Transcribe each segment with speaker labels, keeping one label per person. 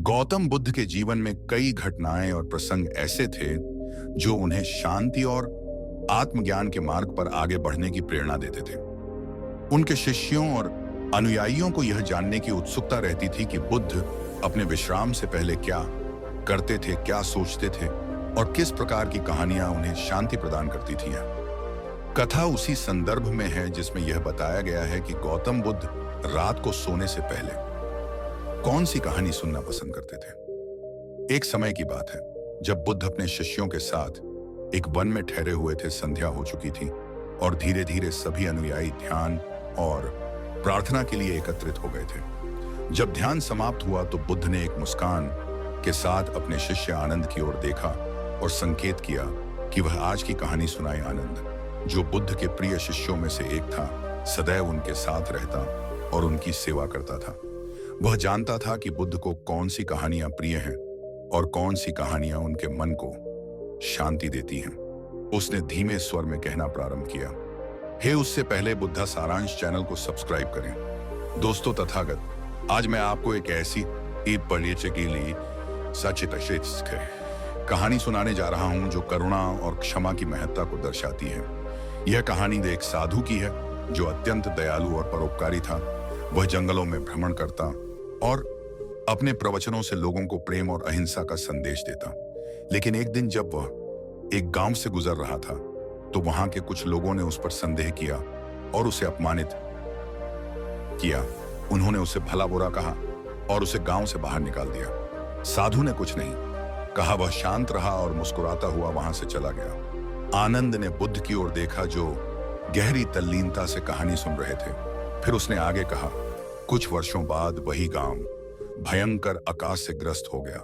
Speaker 1: गौतम बुद्ध के जीवन में कई घटनाएं और प्रसंग ऐसे थे जो उन्हें शांति और आत्मज्ञान के मार्ग पर आगे बढ़ने की प्रेरणा देते थे। उनके शिष्यों और अनुयायियों को यह जानने की उत्सुकता रहती थी कि बुद्ध अपने विश्राम से पहले क्या करते थे, क्या सोचते थे और किस प्रकार की कहानियां उन्हें शांति प्रदान करती थी। कथा उसी संदर्भ में है जिसमें यह बताया गया है कि गौतम बुद्ध रात को सोने से पहले कौन सी कहानी सुनना पसंद करते थे। एक समय की बात है जब बुद्ध अपने शिष्यों के साथ एक वन में ठहरे हुए थे। संध्या हो चुकी थी और धीरे धीरे सभी अनुयायी ध्यान और प्रार्थना के लिए एकत्रित हो गए थे। जब ध्यान समाप्त हुआ तो बुद्ध ने एक मुस्कान के साथ अपने शिष्य आनंद की ओर देखा और संकेत किया कि वह आज की कहानी सुनाए। आनंद, जो बुद्ध के प्रिय शिष्यों में से एक था, सदैव उनके साथ रहता और उनकी सेवा करता था। वह जानता था कि बुद्ध को कौन सी कहानियां प्रिय हैं और कौन सी कहानियां उनके मन को शांति देती हैं। उसने धीमे स्वर में कहना प्रारंभ किया, हे उससे पहले बुद्धा सारांश चैनल को सब्सक्राइब करें। दोस्तों तथागत, आज मैं आपको एक ऐसी सचित कहानी सुनाने जा रहा हूं जो करुणा और क्षमा की महत्ता को दर्शाती है। यह कहानी एक साधु की है जो अत्यंत दयालु और परोपकारी था। वह जंगलों में भ्रमण करता और अपने प्रवचनों से लोगों को प्रेम और अहिंसा का संदेश देता। लेकिन एक दिन जब वह एक गांव से गुजर रहा था तो वहां के कुछ लोगों ने उस पर संदेह किया और उसे अपमानित किया। उन्होंने उसे भला बुरा कहा और उसे गांव से बाहर निकाल दिया। साधु ने कुछ नहीं कहा, वह शांत रहा और मुस्कुराता हुआ वहां से चला गया। आनंद ने बुद्ध की ओर देखा जो गहरी तल्लीनता से कहानी सुन रहे थे। फिर उसने आगे कहा, कुछ वर्षों बाद वही गांव भयंकर आकाश से ग्रस्त हो गया।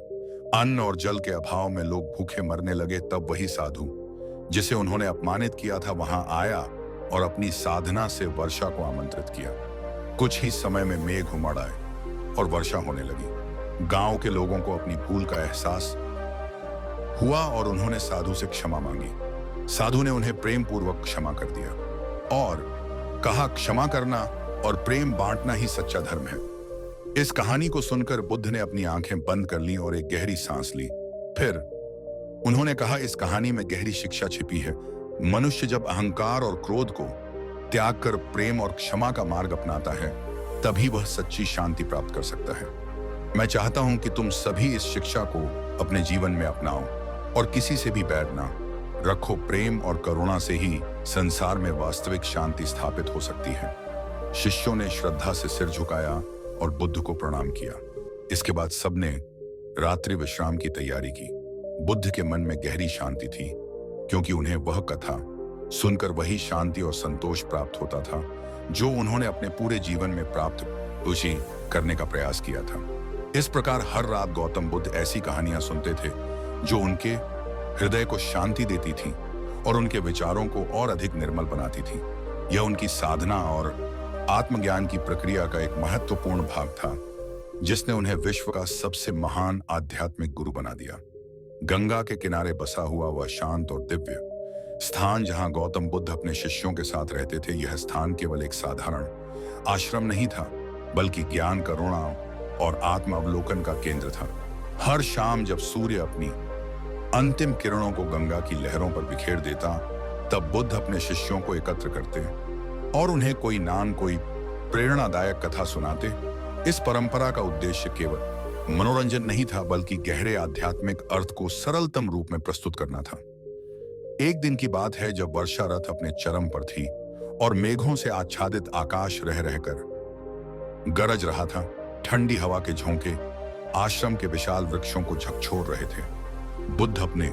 Speaker 1: अन्न और जल के अभाव में लोग भूखे मरने लगे। तब वही साधु जिसे उन्होंने अपमानित किया था वहां आया और अपनी साधना से वर्षा को आमंत्रित किया। कुछ ही समय में मेघ उमड़ आए और वर्षा होने लगी। गांव के लोगों को अपनी भूल का एहसास हुआ और उन्होंने साधु से क्षमा मांगी। साधु ने उन्हें प्रेम पूर्वक क्षमा कर दिया और कहा, क्षमा करना और प्रेम बांटना ही सच्चा धर्म है। इस कहानी को सुनकर बुद्ध ने अपनी आंखें बंद कर लीं और एक गहरी सांस ली। फिर उन्होंने कहा, इस कहानी में गहरी शिक्षा छिपी है। मनुष्य जब अहंकार और क्रोध को त्याग कर प्रेम और क्षमा का मार्ग अपनाता है तभी वह सच्ची शांति प्राप्त कर सकता है। मैं चाहता हूं कि तुम सभी इस शिक्षा को अपने जीवन में अपनाओ और किसी से भी बैर ना रखो। प्रेम और करुणा से ही संसार में वास्तविक शांति स्थापित हो सकती है। शिष्यों ने श्रद्धा से सिर झुकाया और बुद्ध को प्रणाम किया। इसके बाद सबने रात्रि विश्राम की तैयारी की। बुद्ध के मन में गहरी शांति थी क्योंकि उन्हें वह कथा सुनकर वही शांति और संतोष प्राप्त होता था जो उन्होंने अपने पूरे जीवन में प्राप्त करने का प्रयास किया था। इस प्रकार हर रात गौतम बुद्ध ऐसी कहानियां सुनते थे जो उनके हृदय को शांति देती थी और उनके विचारों को और अधिक निर्मल बनाती थी। यह उनकी साधना और आत्मज्ञान की प्रक्रिया का एक महत्वपूर्ण भाग था जिसने उन्हें विश्व का सबसे महान आध्यात्मिक गुरु बना दिया। गंगा के किनारे बसा हुआ वह शांत और दिव्य स्थान जहां गौतम बुद्ध अपने शिष्यों के साथ रहते थे, यह स्थान केवल एक साधारण आश्रम नहीं था बल्कि ज्ञान, करुणा और आत्म अवलोकन का केंद्र था। हर शाम जब सूर्य अपनी अंतिम किरणों को गंगा की लहरों पर बिखेर देता तब बुद्ध अपने शिष्यों को एकत्र करते और उन्हें कोई प्रेरणादायक कथा सुनाते। इस परंपरा का उद्देश्य केवल मनोरंजन नहीं था बल्कि गहरे आध्यात्मिक अर्थ को सरलतम रूप में प्रस्तुत करना था। एक दिन की बात है जब वर्षा रथ अपने चरम पर थी और मेघों से आच्छादित आकाश रह रहकर गरज रहा था। ठंडी हवा के झोंके आश्रम के विशाल वृक्षों को झकझोर रहे थे। बुद्ध अपने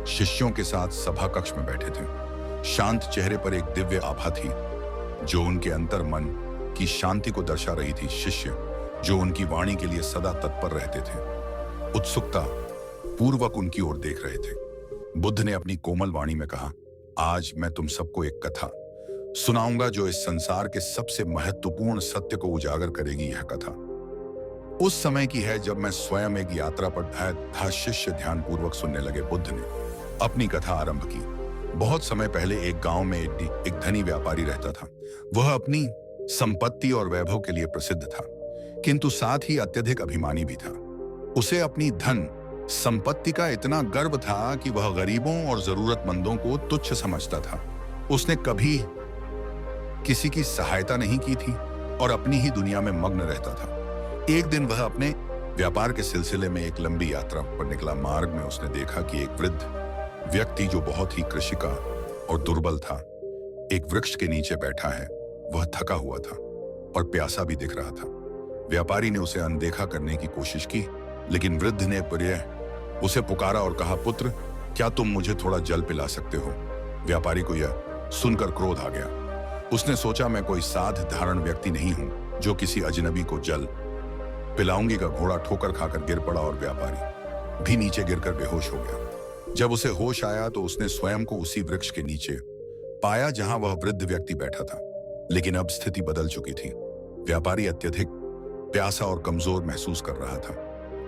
Speaker 1: शिष्यों के साथ सभा कक्ष में बैठे थे। शांत चेहरे पर एक दिव्य आभा थी जो उनके अंतर मन की शांति को दर्शा रही थी। शिष्य जो उनकी वाणी के लिए सदा तत्पर रहते थे उत्सुकता पूर्वक उनकी ओर देख रहे थे। बुद्ध ने अपनी कोमल वाणी में कहा, आज मैं तुम सबको एक कथा सुनाऊंगा जो इस संसार के सबसे महत्वपूर्ण सत्य को उजागर करेगी। यह कथा उस समय की है जब मैं स्वयं एक यात्रा पर था। शिष्य ध्यानपूर्वक सुनने लगे। बुद्ध ने अपनी कथा आरंभ की। बहुत समय पहले एक गांव में एक धनी व्यापारी रहता था। वह अपनी संपत्ति और वैभव के लिए प्रसिद्ध था, किंतु साथ ही अत्यधिक अभिमानी भी था। उसे अपनी धन संपत्ति का इतना गर्व था कि वह गरीबों और जरूरतमंदों को तुच्छ समझता था। उसने कभी किसी की सहायता नहीं की थी और अपनी ही दुनिया में मग्न रहता था। एक दिन वह अपने व्यापार के सिलसिले में एक लंबी यात्रा पर निकला। मार्ग में उसने देखा कि एक वृद्ध व्यक्ति जो बहुत ही कृषिका और दुर्बल था, एक वृक्ष के नीचे बैठा है। वह थका हुआ था और प्यासा भी दिख रहा था। व्यापारी ने उसे अनदेखा करने की कोशिश की, लेकिन वृद्ध ने प्रिय उसे पुकारा और कहा, पुत्र, क्या तुम मुझे थोड़ा जल पिला सकते हो? व्यापारी को यह सुनकर क्रोध आ गया। उसने सोचा, मैं कोई साध धारण व्यक्ति नहीं हूं जो किसी अजनबी को जल पिलाऊंगी का घोड़ा ठोकर खाकर गिर पड़ा और व्यापारी भी नीचे गिरकर बेहोश हो गया। जब उसे होश आया तो उसने स्वयं को उसी वृक्ष के नीचे पाया जहां वह वृद्ध व्यक्ति बैठा था, लेकिन अब स्थिति बदल चुकी थी। व्यापारी अत्यधिक प्यासा और कमजोर महसूस कर रहा था।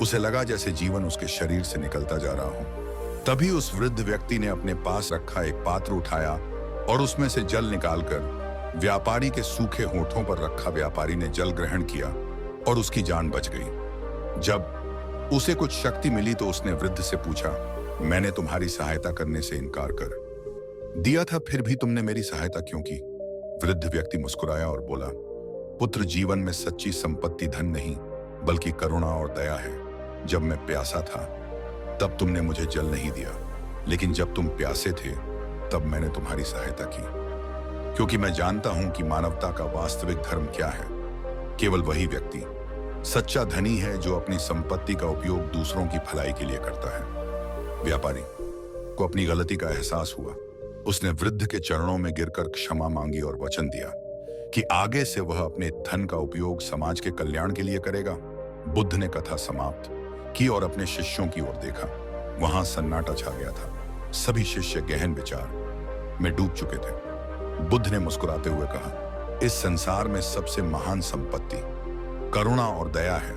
Speaker 1: उसे लगा जैसे जीवन उसके शरीर से निकलता जा रहा हो। तभी उस वृद्ध व्यक्ति ने अपने पास रखा एक पात्र उठाया और उसमें से जल निकालकर व्यापारी के सूखे होठों पर रखा। व्यापारी ने जल ग्रहण किया और उसकी जान बच गई। जब उसे कुछ शक्ति मिली तो उसने वृद्ध से पूछा, मैंने तुम्हारी सहायता करने से इनकार कर दिया था, फिर भी तुमने मेरी सहायता क्यों की? वृद्ध व्यक्ति मुस्कुराया और बोला, पुत्र, जीवन में सच्ची संपत्ति धन नहीं बल्कि करुणा और दया है। जब मैं प्यासा था तब तुमने मुझे जल नहीं दिया, लेकिन जब तुम प्यासे थे तब मैंने तुम्हारी सहायता की, क्योंकि मैं जानता हूं कि मानवता का वास्तविक धर्म क्या है। केवल वही व्यक्ति सच्चा धनी है जो अपनी संपत्ति का उपयोग दूसरों की भलाई के लिए करता है। व्यापारी को अपनी गलती का एहसास हुआ। उसने वृद्ध के चरणों में गिरकर क्षमा मांगी और वचन दिया कि आगे से वह अपने धन का उपयोग समाज के कल्याण के लिए करेगा। बुद्ध ने कथा समाप्त की और अपने शिष्यों की ओर देखा। वहां सन्नाटा छा गया था। सभी शिष्य गहन विचार में डूब चुके थे। बुद्ध ने मुस्कुराते हुए कहा, इस संसार में सबसे महान संपत्ति करुणा और दया है।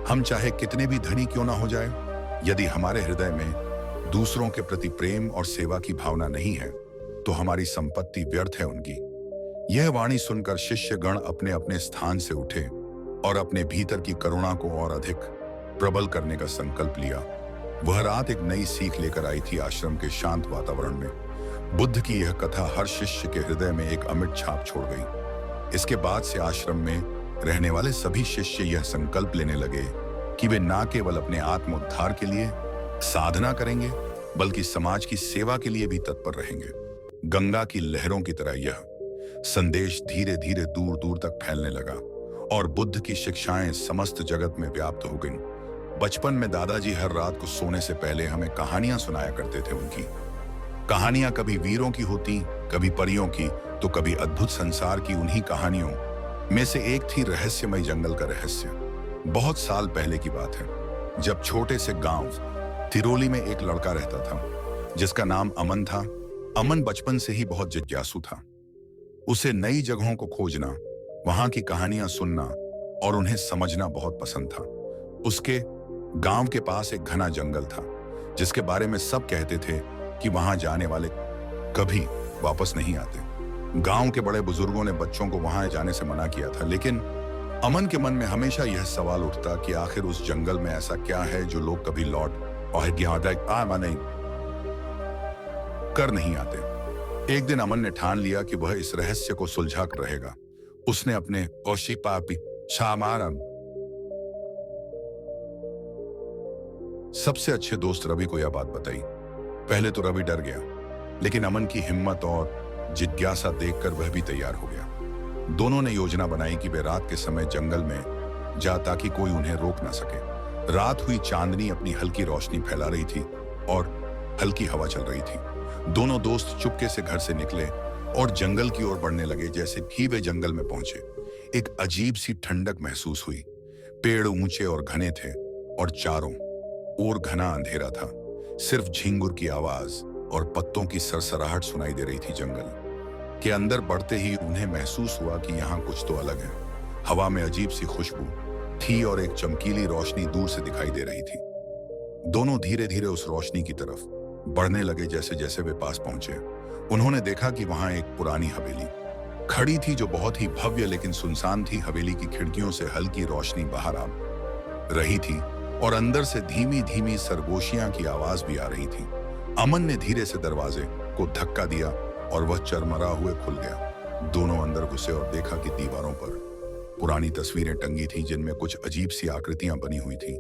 Speaker 1: हम चाहे कितने भी धनी क्यों ना हो जाए, यदि हमारे हृदय में दूसरों के प्रति प्रेम और सेवा की भावना नहीं है तो हमारी संपत्ति व्यर्थ है उनकी। यह वाणी सुनकर शिष्यगण अपने अपने स्थान से उठे और अपने भीतर की करुणा को और अधिक प्रबल करने का संकल्प लिया। वह रात एक नई सीख लेकर आई थी। आश्रम के शांत वातावरण में बुद्ध की यह कथा हर शिष्य के हृदय में एक अमिट छाप छोड़ गई। इसके बाद से आश्रम में रहने वाले सभी शिष्य यह संकल्प लेने लगे कि वे न केवल अपने आत्मोद्धार के लिए साधना करेंगे बल्कि समाज की सेवा के लिए भी तत्पर रहेंगे। गंगा की लहरों की तरह यह संदेश धीरे धीरे दूर दूर तक फैलने लगा और बुद्ध की शिक्षाएं समस्त जगत में व्याप्त हो गईं। बचपन में दादाजी हर रात को सोने से पहले हमें कहानियां सुनाया करते थे। उनकी कहानियां कभी वीरों की होती, कभी परियों की, तो कभी अद्भुत संसार की। उन्हीं कहानियों में से एक थी रहस्यमय जंगल का रहस्य। बहुत साल पहले की बात है, जब छोटे से गांव तिरोली में एक लड़का रहता था जिसका नाम अमन था। अमन बचपन से ही बहुत जिज्ञासु था। उसे नई जगहों को खोजना, वहां की कहानियां सुनना और उन्हें समझना बहुत पसंद था। उसके गांव के पास एक घना जंगल था जिसके बारे में सब कहते थे कि वहां जाने वाले कभी वापस नहीं आते। गांव के बड़े बुजुर्गों ने बच्चों को वहां जाने से मना किया था, लेकिन अमन के मन में हमेशा यह सवाल उठता कि आखिर उस जंगल में ऐसा क्या है जो लोग कभी लौट और नहीं कर नहीं आते। एक दिन अमन ने ठान लिया कि वह इस रहस्य को सुलझा कर रहेगा। उसने अपने ओशी पापी शामारम सबसे अच्छे दोस्त रवि को यह बात बताई। पहले तो रवि डर गया, लेकिन अमन की हिम्मत और जिज्ञासा देखकर वह भी तैयार हो गया। दोनों ने योजना बनाई कि वे रात के समय जंगल में जा ताकि कोई उन्हें रोक ना सके। रात हुई, चांदनी अपनी हल्की रोशनी फैला रही थी और हल्की हवा चल रही थी। दोनों दोस्त चुपके से घर से निकले और जंगल की ओर बढ़ने लगे। जैसे ही वे जंगल में पहुंचे, एक अजीब सी ठंडक महसूस हुई। पेड़ ऊंचे और घने थे और चारों ओर घना अंधेरा था। सिर्फ झिंगुर की आवाज और पत्तों की सरसराहट सुनाई दे रही थी। जंगल के अंदर बढ़ते ही उन्हें महसूस हुआ कि यहाँ कुछ तो अलग है। हवा में अजीब सी खुशबू थी और एक चमकीली रोशनी दूर से दिखाई दे रही थी। दोनों धीरे धीरे उस रोशनी की तरफ बढ़ने लगे। जैसे जैसे वे पास पहुंचे, उन्होंने देखा कि वहां एक पुरानी हवेली खड़ी थी जो बहुत ही भव्य लेकिन सुनसान थी। हवेली की खिड़कियों से हल्की रोशनी बाहर आ रही थी और अंदर से धीमी धीमी सरगोशियां की आवाज भी आ रही थी। अमन ने धीरे से दरवाजे को धक्का दिया और वह चरमरा हुए खुल गया। दोनों अंदर घुसे और देखा कि दीवारों पर पुरानी तस्वीरें टंगी थी जिनमें कुछ अजीब सी आकृतियां बनी हुई थी।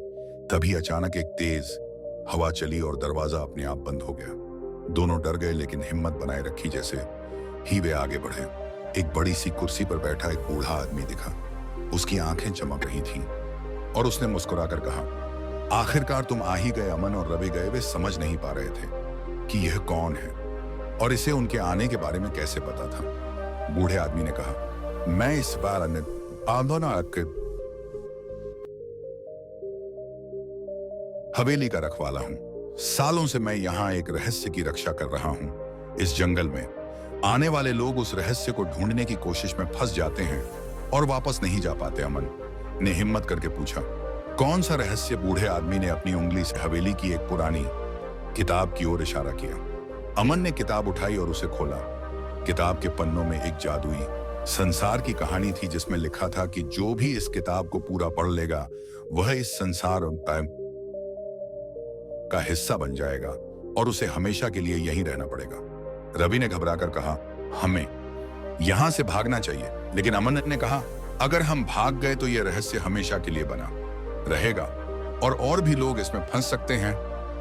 Speaker 1: तभी अचानक एक तेज हवा चली और दरवाजा अपने आप बंद हो गया। दोनों डर गए, लेकिन हिम्मत बनाए रखी जैसे ही वे आगे बढ़े। एक बड़ी सी कुर्सी पर बैठा एक बूढ़ा आदमी दिखा। उसकी आंखें चमक रही थीं और उसने मुस्कुराकर कहा, आखिरकार तुम आ ही गए। अमन और रवि गए वे समझ नहीं पा रहे थे कि यह कौन है और इसे उनके आने के बारे में कैसे पता था। बूढ़े आदमी ने कहा, मैं इस बार हवेली का रखवाला हूं। सालों से मैं यहां एक रहस्य की रक्षा कर रहा हूं। इस जंगल में आने वाले लोग उस रहस्य को ढूंढने की कोशिश में फंस जाते हैं और वापस नहीं जा पाते। अमन ने हिम्मत करके पूछा, कौन सा रहस्य? बूढ़े आदमी ने अपनी उंगली से हवेली की एक पुरानी किताब की ओर इशारा किया। अमन ने किताब उठाई और उसे खोला। किताब के पन्नों में एक जादुई संसार की कहानी थी जिसमें लिखा था कि जो भी इस किताब को पूरा पढ़ लेगा वह इस संसार का हिस्सा बन जाएगा और उसे हमेशा के लिए यहीं रहना पड़ेगा। रवि ने घबराकर कहा, हमें यहां से भागना चाहिए। लेकिन अमन ने कहा, अगर हम भाग गए तो यह रहस्य हमेशा के लिए बना रहेगा और भी लोग इसमें फंस सकते हैं।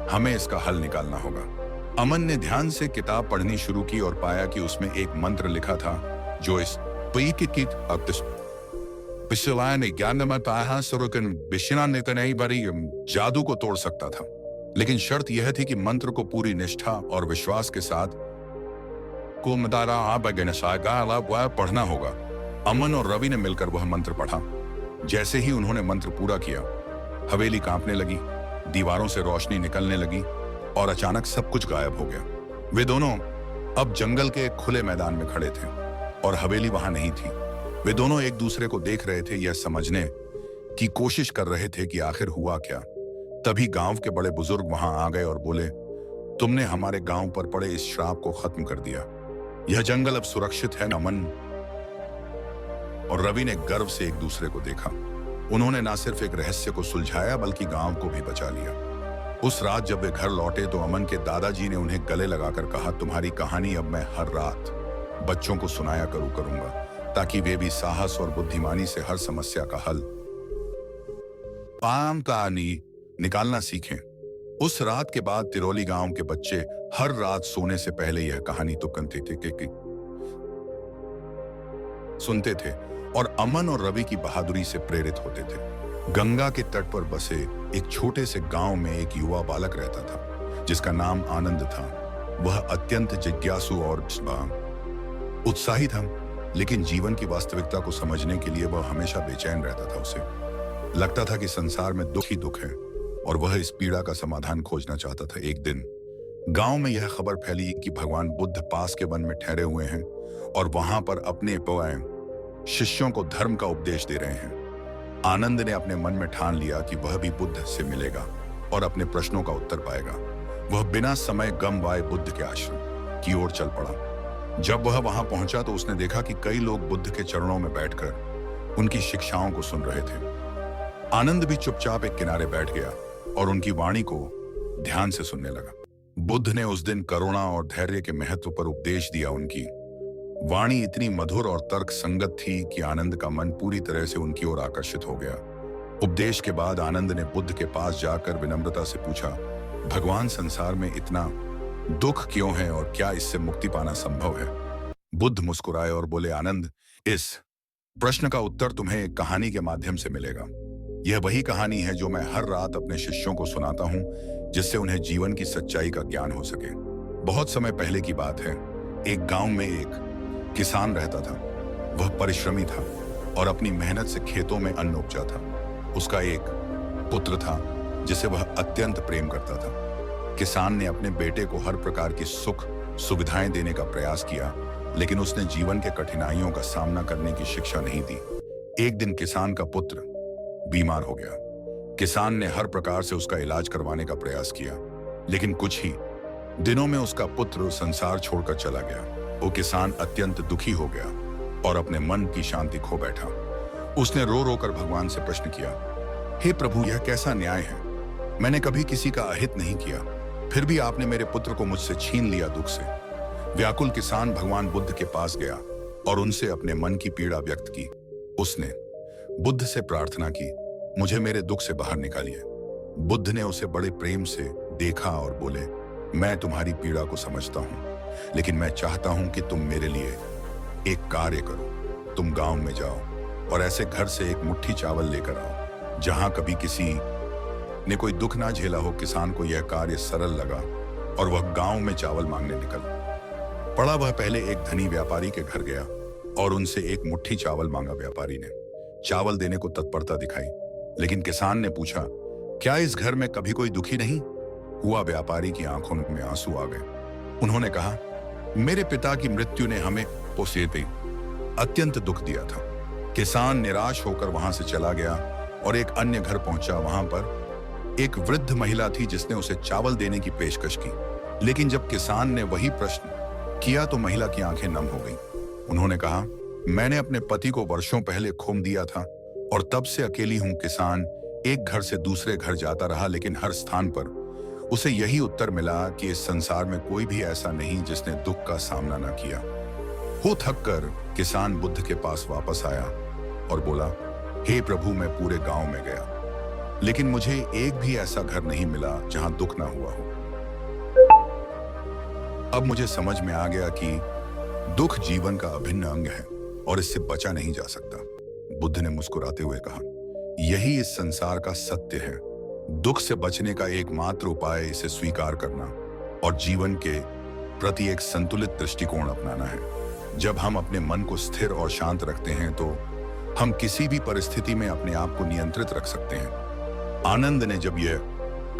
Speaker 1: हमें इसका हल निकालना होगा। अमन ने ध्यान से किताब पढ़नी शुरू की और पाया कि उसमें एक मंत्र लिखा था जो इस जादू को तोड़ सकता था। लेकिन शर्त यह थी कि मंत्र को पूरी निष्ठा और विश्वास के साथ पढ़ना होगा। अमन और रवि ने मिलकर वह मंत्र पढ़ा। जैसे ही उन्होंने मंत्र पूरा किया, हवेली कांपने लगी, दीवारों से रोशनी निकलने लगी और अचानक सब कुछ गायब हो गया। वे दोनों अब जंगल के खुले मैदान में खड़े थे और हवेली वहां नहीं थी। वे दोनों एक दूसरे को देख रहे थे, यह समझने की कोशिश कर रहे थे कि आखिर हुआ क्या। तभी गांव के बड़े बुजुर्ग वहां आ गए और बोले, तुमने हमारे गांव पर पड़े इस श्राप को खत्म कर दिया। यह जंगल अब सुरक्षित है। अमन और रवि ने गर्व से एक दूसरे को देखा। उन्होंने न सिर्फ एक रहस्य को सुलझाया बल्कि गांव को भी बचा लिया। उस रात जब वे घर लौटे तो अमन के दादाजी ने उन्हें गले लगाकर कहा, तुम्हारी कहानी अब मैं हर रात बच्चों को सुनाया करूंगा ताकि वे भी साहस और बुद्धिमानी से हर समस्या का हल कहानी निकालना सीखें। उस रात के बाद तिरोली गांव के बच्चे हर रात सोने से पहले यह कहानी सुनते थे और अमन और रवि की बहादुरी से प्रेरित होते थे। गंगा के तट पर बसे एक छोटे से गांव में एक युवा बालक रहता था जिसका नाम आनंद था। वह अत्यंत जिज्ञासु और उत्साही था, लेकिन जीवन की वास्तविकता को समझने के लिए वह हमेशा बेचैन रहता था। उसे लगता था कि संसार में दुख ही दुख है और वह इस पीड़ा का समाधान खोजना चाहता था। एक दिन गांव में यह खबर फैली कि भगवान बुद्ध पास के वन में ठहरे हुए हैं और वहां पर अपने शिष्यों को धर्म का उपदेश दे रहे हैं। आनंद ने अपने मन में ठान लिया कि वह भी बुद्ध से मिलेगा और अपने प्रश्नों का उत्तर पाएगा। वह बिना समय गंवाए बुद्ध के आश्रम की ओर चल पड़ा। जब वह वहां पहुंचा तो उसने देखा कि कई लोग बुद्ध के चरणों में बैठकर उनकी शिक्षाओं को सुन रहे थे। आनंद भी चुपचाप एक किनारे बैठ गया और उनकी वाणी को ध्यान से सुनने लगा। बुद्ध ने उस दिन करुणा और धैर्य के महत्व पर उपदेश दिया। उनकी वाणी इतनी मधुर और तर्क संगत थी कि आनंद का मन पूरी तरह से उनकी ओर आकर्षित हो गया। उपदेश के बाद आनंद ने बुद्ध के पास जाकर विनम्रता से पूछा, भगवान, संसार में इतना दुख क्यों है और क्या इससे मुक्ति पाना संभव है? बुद्ध मुस्कुराए और बोले, आनंद, इस प्रश्न का उत्तर तुम्हें एक कहानी के माध्यम से मिलेगा। यह वही कहानी है जो मैं हर रात अपने शिष्यों को सुनाता हूं, जिससे उन्हें जीवन की सच्चाई का ज्ञान हो सके। बहुत समय पहले की बात है। एक गांव में एक किसान रहता था। वह परिश्रमी था और अपनी मेहनत से खेतों में अन्न उपजा था। उसका एक पुत्र था जिसे वह अत्यंत प्रेम करता था। किसान ने अपने बेटे को हर प्रकार की सुख सुविधाएं देने का प्रयास किया, लेकिन उसने जीवन के कठिनाइयों का सामना करने की शिक्षा नहीं दी। एक दिन किसान का पुत्र बीमार हो गया। किसान ने हर प्रकार से उसका इलाज करवाने का प्रयास किया, लेकिन कुछ ही दिनों में उसका पुत्र संसार छोड़कर चला गया। वो किसान अत्यंत दुखी हो गया और अपने मन की शांति खो बैठा। उसने रो रो कर भगवान से प्रश्न किया, हे प्रभु, यह कैसा न्याय है मैंने कभी किसी का अहित नहीं किया, फिर भी आपने मेरे पुत्र को मुझसे छीन लिया दुख से। व्याकुल किसान भगवान बुद्ध के पास गया और उनसे अपने मन की पीड़ा व्यक्त की। उसने बुद्ध से प्रार्थना की, मुझे मेरे दुख से बाहर निकालिए। बुद्ध ने उसे बड़े प्रेम से देखा और बोले, मैं तुम्हारी पीड़ा को समझता हूं, लेकिन मैं चाहता हूं कि तुम मेरे लिए एक कार्य करो। तुम गांव में जाओ और ऐसे घर से एक मुट्ठी चावल लेकर आओ जहां कभी किसी ने कोई दुख ना झेला हो। किसान को यह कार्य सरल लगा और वह गांव में चावल मांगने निकल पड़ा। वह पहले एक धनी व्यापारी के घर गया और उनसे एक मुट्ठी चावल मांगा। व्यापारी ने चावल देने को तत्परता दिखाई, लेकिन किसान ने पूछा, क्या इस घर में कभी कोई दुखी नहीं हुआ? व्यापारी की आंखों में आंसू आ गए। उन्होंने कहा, मेरे पिता की मृत्यु ने हमें पोसेते अत्यंत दुख दिया था। किसान निराश होकर वहां से चला गया और एक अन्य घर पहुंचा। वहां पर एक वृद्ध महिला थी जिसने उसे चावल देने की पेशकश की, लेकिन जब किसान ने वही प्रश्न किया तो महिला की आंखें नम हो गईं। उन्होंने कहा, मैंने अपने पति को वर्षों पहले खो दिया था और तब से अकेली हूं। किसान एक घर से दूसरे घर जाता रहा, लेकिन हर स्थान पर उसे यही उत्तर मिला कि इस संसार में कोई भी ऐसा नहीं जिसने दुख का सामना न किया हो। थक कर किसान बुद्ध के पास वापस आया और बोला, हे प्रभु, मैं पूरे गांव में गया, लेकिन मुझे एक भी ऐसा घर नहीं मिला जहां दुख ना हुआ हो। अब मुझे समझ में आ गया कि दुख जीवन का अभिन्न अंग है और इससे बचा नहीं जा सकता। बुद्ध ने मुस्कुराते हुए कहा, यही इस संसार का सत्य है। दुख से बचने का एकमात्र उपाय इसे स्वीकार करना और जीवन के प्रति एक संतुलित दृष्टिकोण अपनाना है। जब हम अपने मन को स्थिर और शांत रखते हैं तो हम किसी भी परिस्थिति में अपने आप को नियंत्रित रख सकते हैं। आनंद ने जब यह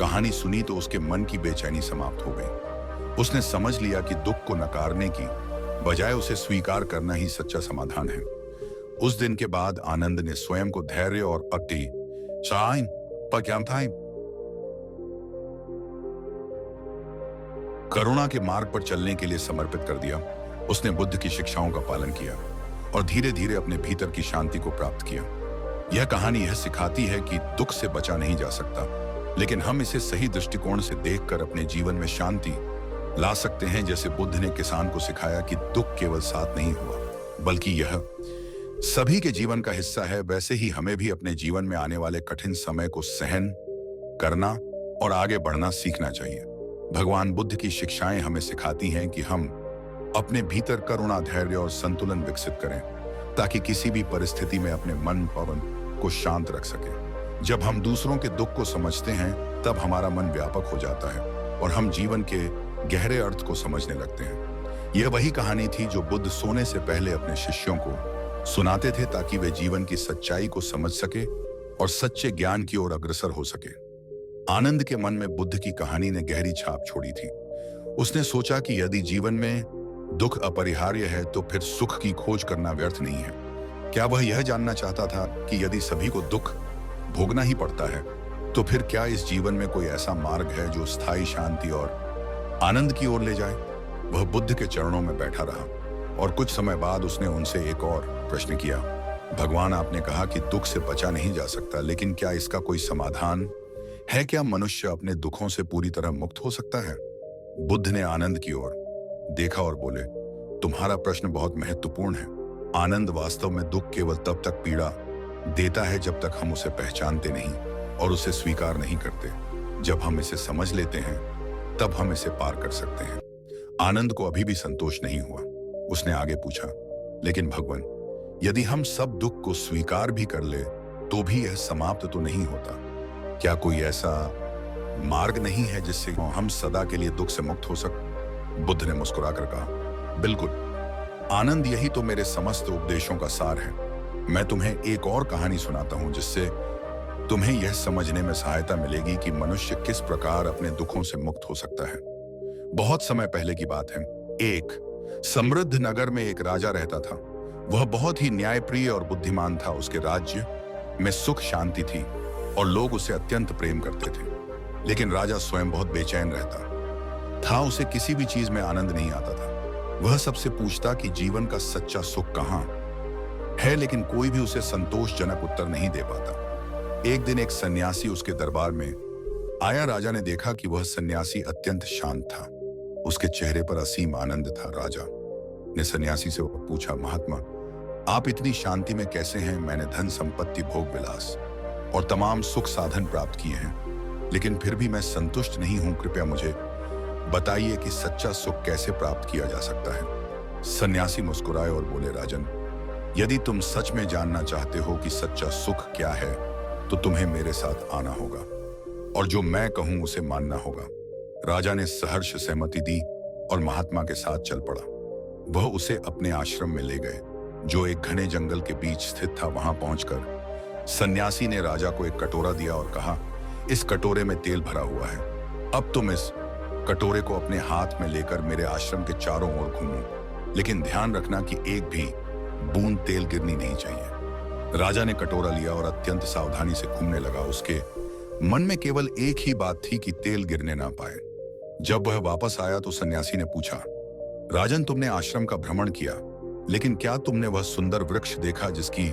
Speaker 1: कहानी सुनी तो उसके मन की बेचैनी समाप्त हो गई। उसने समझ लिया कि दुख को नकारने की बजाय उसे स्वीकार करना ही सच्चा समाधान है। उस दिन के बाद आनंद ने स्वयं को धैर्य और अक्ति करुणा के मार्ग पर चलने के लिए समर्पित कर दिया। उसने बुद्ध की शिक्षाओं का पालन किया और धीरे धीरे अपने भीतर की शांति को प्राप्त किया। यह कहानी यह सिखाती है कि दुख से बचा नहीं जा सकता, लेकिन हम इसे सही दृष्टिकोण से देखकर अपने जीवन में शांति ला सकते हैं। जैसे बुद्ध ने किसान को सिखाया कि दुख केवल साथ नहीं हुआ, बल्कि यह सभी के जीवन का हिस्सा है, वैसे ही हमें भी अपने जीवन में आने वाले कठिन समय को सहन करना और आगे बढ़ना सीखना चाहिए। भगवान बुद्ध की शिक्षाएं हमें सिखाती हैं कि हम अपने भीतर करुणा, धैर्य और संतुलन विकसित करें ताकि किसी भी परिस्थिति में अपने मन पवन को शांत रख सके। जब हम दूसरों के दुख को समझते हैं तब हमारा मन व्यापक हो जाता है और हम जीवन के गहरे अर्थ को समझने लगते हैं। यह वही कहानी थी जो बुद्ध सोने से पहले अपने शिष्यों को सुनाते थे ताकि वे जीवन की सच्चाई को समझ सके और सच्चे ज्ञान की ओर अग्रसर हो सके। आनंद के मन में बुद्ध की कहानी ने गहरी छाप छोड़ी थी। उसने सोचा कि यदि जीवन में दुख अपरिहार्य है तो फिर सुख की खोज करना व्यर्थ नहीं है। क्या वह यह जानना चाहता था कि यदि सभी को दुख भोगना ही पड़ता है तो फिर क्या इस जीवन में कोई ऐसा मार्ग है जो स्थायी शांति और आनंद की ओर ले जाए? वह बुद्ध के चरणों में बैठा रहा और कुछ समय बाद उसने उनसे एक और प्रश्न किया, भगवान, आपने कहा कि दुख से बचा नहीं जा सकता, लेकिन क्या इसका कोई समाधान है? क्या मनुष्य अपने दुखों से पूरी तरह मुक्त हो सकता है? बुद्ध ने आनंद की ओर देखा और बोले, तुम्हारा प्रश्न बहुत महत्वपूर्ण है। आनंद, वास्तव में दुख केवल तब तक पीड़ा देता है जब तक हम उसे पहचानते नहीं और उसे स्वीकार नहीं करते। जब हम इसे समझ लेते हैं तब हम इसे पार कर सकते हैं। आनंद को अभी भी संतोष नहीं हुआ। उसने आगे पूछा, लेकिन भगवान, यदि हम सब दुख को स्वीकार भी कर ले तो भी यह समाप्त तो नहीं होता। क्या कोई ऐसा मार्ग नहीं है जिससे हम सदा के लिए दुख से मुक्त हो सके? बुद्ध ने मुस्कुराकर कहा, बिल्कुल आनंद, यही तो मेरे समस्त उपदेशों का सार है। मैं तुम्हें एक और कहानी सुनाता हूं जिससे तुम्हें यह समझने में सहायता मिलेगी कि मनुष्य किस प्रकार अपने दुखों से मुक्त हो सकता है। बहुत समय पहले की बात है। एक समृद्ध नगर में एक राजा रहता था। वह बहुत ही न्यायप्रिय और बुद्धिमान था। उसके राज्य में सुख शांति थी और लोग उसे अत्यंत प्रेम करते थे, लेकिन राजा स्वयं बहुत बेचैन रहता था। उसे किसी भी चीज में आनंद नहीं आता था। वह सबसे पूछता कि जीवन का सच्चा सुख कहाँ है, लेकिन कोई भी उसे संतोषजनक उत्तर नहीं दे पाता। एक दिन एक सन्यासी उसके दरबार में आया राजा ने देखा कि वह सन्यासी अत्यंत शांत था। उसके चेहरे पर असीम आनंद था। राजा ने सन्यासी से पूछा, महात्मा, आप इतनी शांति में कैसे हैं? मैंने धन संपत्ति, भोग विलास और तमाम सुख साधन प्राप्त किए हैं, लेकिन फिर भी मैं संतुष्ट नहीं हूं। कृपया मुझे बताइए कि सच्चा सुख कैसे प्राप्त किया जा सकता है। सन्यासी मुस्कुराए और बोले, राजन, यदि तुम सच में जानना चाहते हो कि सच्चा सुख क्या है, तो तुम्हें मेरे साथ आना होगा और जो मैं कहूं उसे मानना होगा। राजा ने सहर्ष सहमति दी और महात्मा के साथ चल पड़ा। वह उसे अपने आश्रम में ले गए, जो एक घने जंगल के बीच स्थित था। वहां पहुंचकर सन्यासी ने राजा को एक कटोरा दिया और कहा, इस कटोरे में तेल भरा हुआ है। अब तुम इस कटोरे को अपने हाथ में लेकर मेरे आश्रम के चारों ओर घूमो, लेकिन ध्यान रखना कि एक भी बूंद तेल गिरनी नहीं चाहिए। राजा ने कटोरा लिया और अत्यंत सावधानी से घूमने लगा। उसके मन में केवल एक ही बात थी कि तेल गिरने ना पाए। जब वह वापस आया तो सन्यासी ने पूछा, राजन, तुमने आश्रम का भ्रमण किया, लेकिन क्या तुमने वह सुंदर वृक्ष देखा जिसकी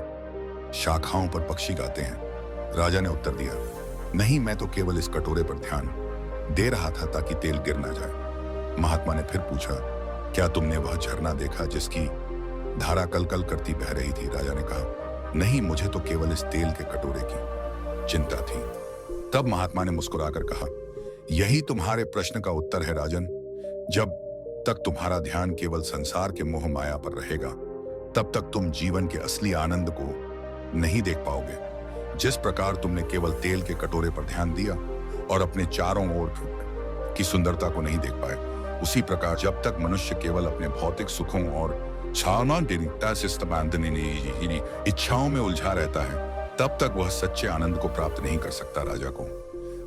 Speaker 1: शाखाओं पर पक्षी गाते हैं? राजा ने उत्तर दिया, नहीं, मैं तो केवल इस कटोरे पर ध्यान दे रहा था ताकि तेल गिर ना जाए। महात्मा ने फिर पूछा, क्या तुमने वह झरना देखा जिसकी धारा कलकल करती बह रही थी? राजा ने कहा, नहीं, मुझे तो केवल इस तेल के कटोरे की चिंता थी। तब महात्मा ने मुस्कुराकर कहा, यही तुम्हारे प्रश्न का उत्तर है राजन। जब तक तुम्हारा ध्यान केवल संसार के मोह माया पर रहेगा, तब तक तुम जीवन के असली आनंद को नहीं देख पाओगे। जिस प्रकार तुमने केवल तेल के कटोरे पर ध्यान दिया और अपने चारों ओर की सुंदरता को नहीं देख पाए, उसी प्रकार जब तक मनुष्य केवल अपने भौतिक सुखों और इच्छाओं में उलझा रहता है, तब तक वह सच्चे आनंद को प्राप्त नहीं कर सकता। राजा को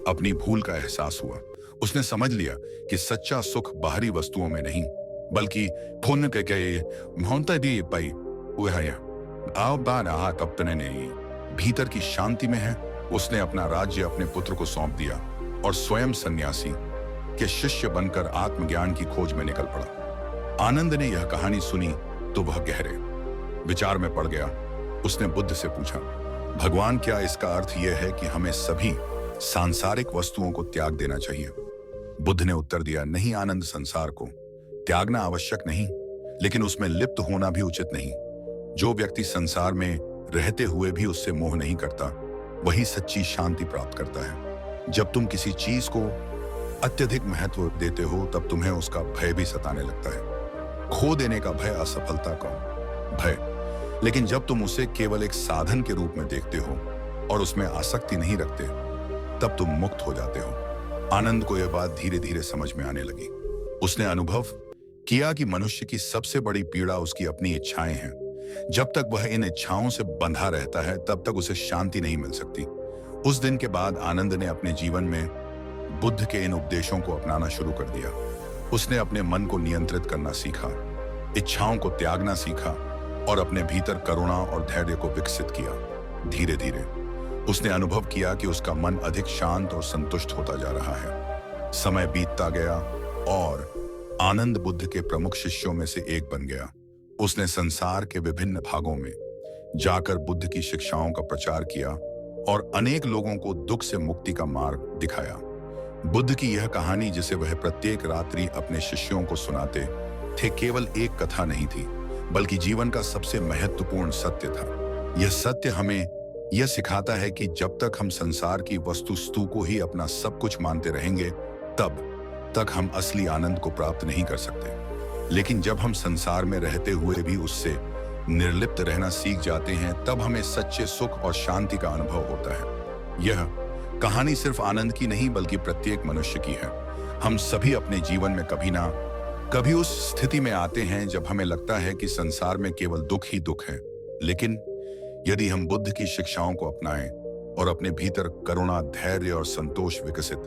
Speaker 1: अपनी भूल का एहसास हुआ। उसने समझ लिया कि सच्चा सुख बाहरी वस्तुओं में नहीं, बल्कि भीतर की शांति में है। उसने अपना राज्य अपने पुत्र को सौंप दिया और स्वयं सन्यासी के शिष्य बनकर आत्मज्ञान की खोज में निकल पड़ा। आनंद ने यह कहानी सुनी तो वह गहरे विचार में पड़ गया। उसने बुद्ध से पूछा, भगवान, क्या इसका अर्थ यह है कि हमें सभी सांसारिक वस्तुओं को त्याग देना चाहिए? बुद्ध ने उत्तर दिया, नहीं आनंद, संसार को त्यागना आवश्यक नहीं, लेकिन उसमें लिप्त होना भी उचित नहीं। जो व्यक्ति संसार में रहते हुए भी उससे मोह नहीं करता, वही सच्ची शांति प्राप्त करता है। जब तुम किसी चीज को अत्यधिक महत्व देते हो, तब तुम्हें उसका भय भी सताने लगता है। खो देने का भय, असफलता का भय। लेकिन जब तुम उसे केवल एक साधन के रूप में देखते हो और उसमें आसक्ति नहीं रखते, तब तुम मुक्त हो जाते हो। आनंद को यह बात धीरे धीरे समझ में आने लगी। उसने अनुभव किया कि मनुष्य की सबसे बड़ी पीड़ा उसकी अपनी इच्छाएं हैं। जब तक वह इन इच्छाओं से बंधा रहता है, तब तक उसे शांति नहीं मिल सकती। उस दिन के बाद आनंद ने अपने जीवन में बुद्ध के इन उपदेशों को अपनाना शुरू कर दिया। उसने अपने मन को नियंत्रित करना सीखा, इच्छाओं को त्यागना सीखा और अपने भीतर करुणा और धैर्य को विकसित किया। धीरे धीरे उसने अनुभव किया कि उसका मन अधिक शांत और संतुष्ट होता जा रहा है। समय बीतता गया और आनंद बुद्ध के प्रमुख शिष्यों में से एक बन गया। उसने संसार के विभिन्न भागों में जाकर बुद्ध की शिक्षाओं का प्रचार किया और अनेक लोगों को दुख से मुक्ति का मार्ग दिखाया। बुद्ध की यह कहानी, जिसे वह प्रत्येक रात्रि अपने शिष्यों को सुनाते थे, केवल एक कथा नहीं थी, बल्कि जीवन का सबसे महत्वपूर्ण सत्य था। यह सत्य हमें यह सिखाता है कि जब तक हम संसार की वस्तु को ही अपना सब कुछ मानते रहेंगे, तब तक हम असली आनंद को प्राप्त नहीं कर सकते। लेकिन जब हम संसार में रहते हुए भी उससे निर्लिप्त रहना सीख जाते हैं, तब हमें सच्चे सुख और शांति का अनुभव होता है। यह कहानी सिर्फ आनंद की नहीं, बल्कि प्रत्येक मनुष्य की है। हम सभी अपने जीवन में कभी ना कभी उस स्थिति में आते हैं जब हमें लगता है कि संसार में केवल दुख ही दुख है। लेकिन यदि हम बुद्ध की शिक्षाओं को अपनाएं और अपने भीतर करुणा, धैर्य और संतोष विकसित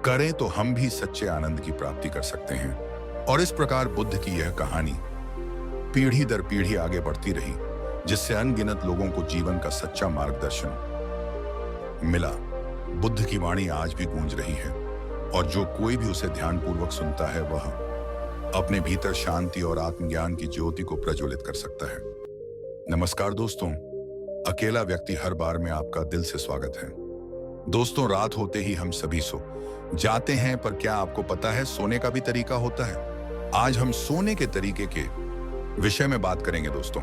Speaker 1: करें, तो हम भी सच्चे आनंद की प्राप्ति कर सकते हैं। और इस प्रकार बुद्ध की यह कहानी पीढ़ी दर पीढ़ी आगे बढ़ती रही, जिससे अनगिनत लोगों को जीवन का सच्चा मार्गदर्शन मिला। बुद्ध की वाणी आज भी गूंज रही है और जो कोई भी उसे ध्यानपूर्वक सुनता है, वह अपने भीतर शांति और आत्मज्ञान की ज्योति को प्रज्वलित कर सकता है। नमस्कार दोस्तों, अकेला व्यक्ति हर बार में आपका दिल से स्वागत है। दोस्तों, रात होते ही हम सभी सो जाते हैं, पर क्या आपको पता है सोने का भी तरीका होता है? आज हम सोने के तरीके के विषय में बात करेंगे दोस्तों।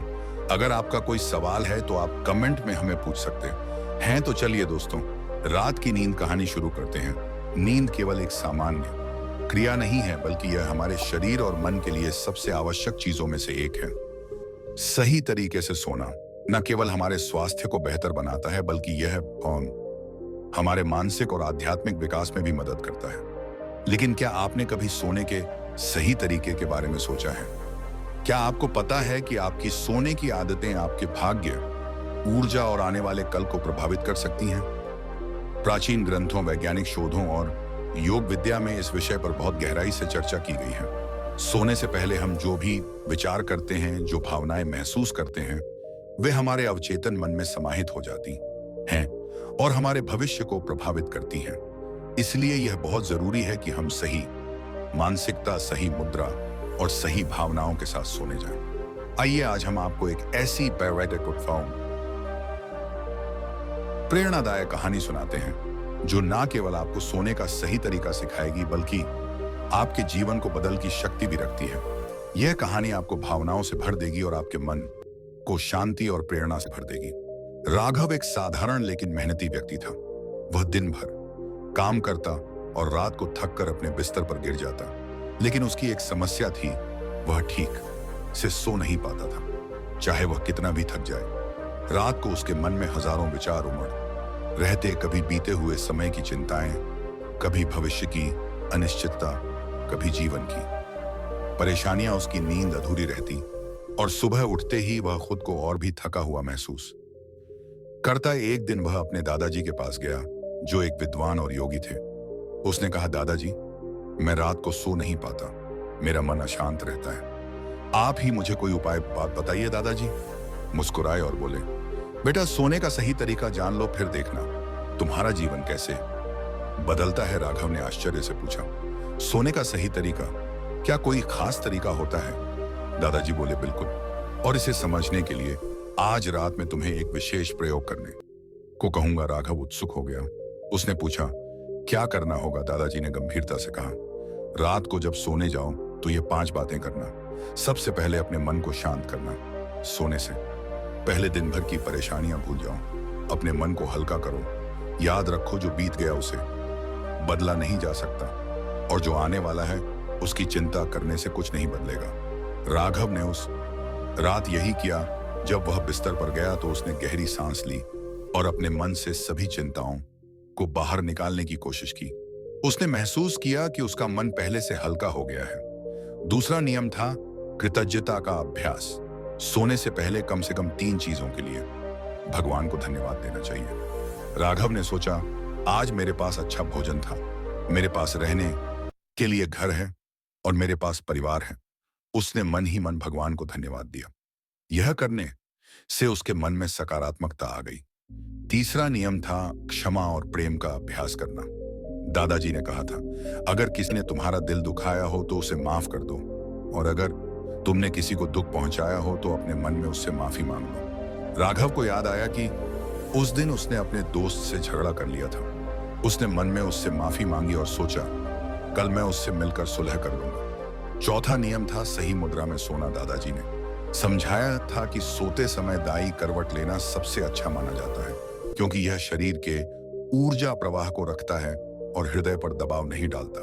Speaker 1: अगर आपका कोई सवाल है तो आप कमेंट में हमें पूछ सकते हैं। तो चलिए दोस्तों, रात की नींद कहानी शुरू करते हैं। नींद केवल एक सामान्य क्रिया नहीं है, बल्कि यह हमारे शरीर और मन के लिए सबसे आवश्यक चीजों में से एक है। सही तरीके से सोना न केवल हमारे स्वास्थ्य को बेहतर बनाता है, बल्कि यह हमारे मानसिक और आध्यात्मिक विकास में भी मदद करता है। लेकिन क्या आपने कभी सोने के सही तरीके के बारे में सोचा है? क्या आपको पता है कि आपकी सोने की आदतें आपके भाग्य, ऊर्जा और आने वाले कल को प्रभावित कर सकती हैं? प्राचीन ग्रंथों, वैज्ञानिक शोधों और योग विद्या में इस विषय पर बहुत गहराई से चर्चा की गई है। सोने से पहले हम जो भी विचार करते हैं, जो भावनाएं महसूस करते हैं, वे हमारे अवचेतन मन में समाहित हो जाती हैं और हमारे भविष्य को प्रभावित करती हैं। इसलिए यह बहुत जरूरी है कि हम सही मानसिकता, सही मुद्रा और सही भावनाओं के साथ सोने जाएं। आइए आज हम आपको एक ऐसी प्रेरणादायक कहानी सुनाते हैं जो न केवल आपको सोने का सही तरीका सिखाएगी, बल्कि आपके जीवन को बदलने की शक्ति भी रखती है। यह कहानी आपको भावनाओं से भर देगी और आपके मन को शांति और प्रेरणा से भर देगी। राघव एक साधारण लेकिन मेहनती व्यक्ति था। वह दिन भर काम करता और रात को थककर अपने बिस्तर पर गिर जाता। लेकिन उसकी एक समस्या थी, वह ठीक से सो नहीं पाता था। चाहे वह कितना भी थक जाए, रात को उसके मन में हजारों विचार उमड़ रहते। कभी बीते हुए समय की चिंताएं, कभी भविष्य की अनिश्चितता, कभी जीवन की परेशानियां। उसकी नींद अधूरी रहती और सुबह उठते ही वह खुद को और भी थका हुआ महसूस करता। एक दिन वह अपने दादाजी के पास गया, जो एक विद्वान और योगी थे। उसने कहा, दादाजी, मैं रात को सो नहीं पाता, मेरा मन अशांत रहता है। आप ही मुझे कोई उपाय बताइए। दादाजी मुस्कुराए और बोले, बेटा, सोने का सही तरीका जान लो, फिर देखना तुम्हारा जीवन कैसे बदलता है। राघव ने आश्चर्य से पूछा, सोने का सही तरीका? क्या कोई खास तरीका होता है? दादाजी बोले, बिल्कुल, और इसे समझने के लिए आज रात में तुम्हें एक विशेष प्रयोग करने को कहूंगा। राघव उत्सुक हो गया। उसने पूछा, क्या करना होगा? दादाजी ने गंभीरता से कहा, रात को जब सोने जाओ तो ये 5 बातें करना। सबसे पहले अपने मन को शांत करना। सोने से पहले दिन भर की परेशानियां भूल जाओ, अपने मन को हल्का करो। याद रखो, जो बीत गया उसे बदला नहीं जा सकता, और जो आने वाला है उसकी चिंता करने से कुछ नहीं बदलेगा। राघव ने उस रात यही किया। जब वह बिस्तर पर गया तो उसने गहरी सांस ली और अपने मन से सभी चिंताओं को बाहर निकालने की कोशिश की। उसने महसूस किया कि उसका मन पहले से हल्का हो गया है। दूसरा नियम था कृतज्ञता का अभ्यास। सोने से पहले कम से कम 3 चीजों के लिए भगवान को धन्यवाद देना चाहिए। राघव ने सोचा, आज मेरे पास अच्छा भोजन था, मेरे पास रहने के लिए घर है और मेरे पास परिवार है। उसने मन ही मन भगवान को धन्यवाद दिया। यह करने से उसके मन में सकारात्मकता आ गई। तीसरा नियम था क्षमा और प्रेम का अभ्यास करना। दादाजी ने कहा था, अगर किसी ने तुम्हारा दिल दुखाया हो तो उसे माफ कर दो, और अगर तुमने किसी को दुख पहुंचाया हो तो अपने मन में उससे माफी मांग लो। राघव को याद आया कि उस दिन उसने अपने दोस्त से झगड़ा कर लिया था। उसने मन में उससे माफी मांगी और सोचा, कल मैं उससे मिलकर सुलह कर लूंगा। चौथा नियम था सही मुद्रा में सोना। दादाजी ने समझाया था कि सोते समय दाई करवट लेना सबसे अच्छा माना जाता है, क्योंकि यह शरीर के ऊर्जा प्रवाह को रखता है और हृदय पर दबाव नहीं डालता।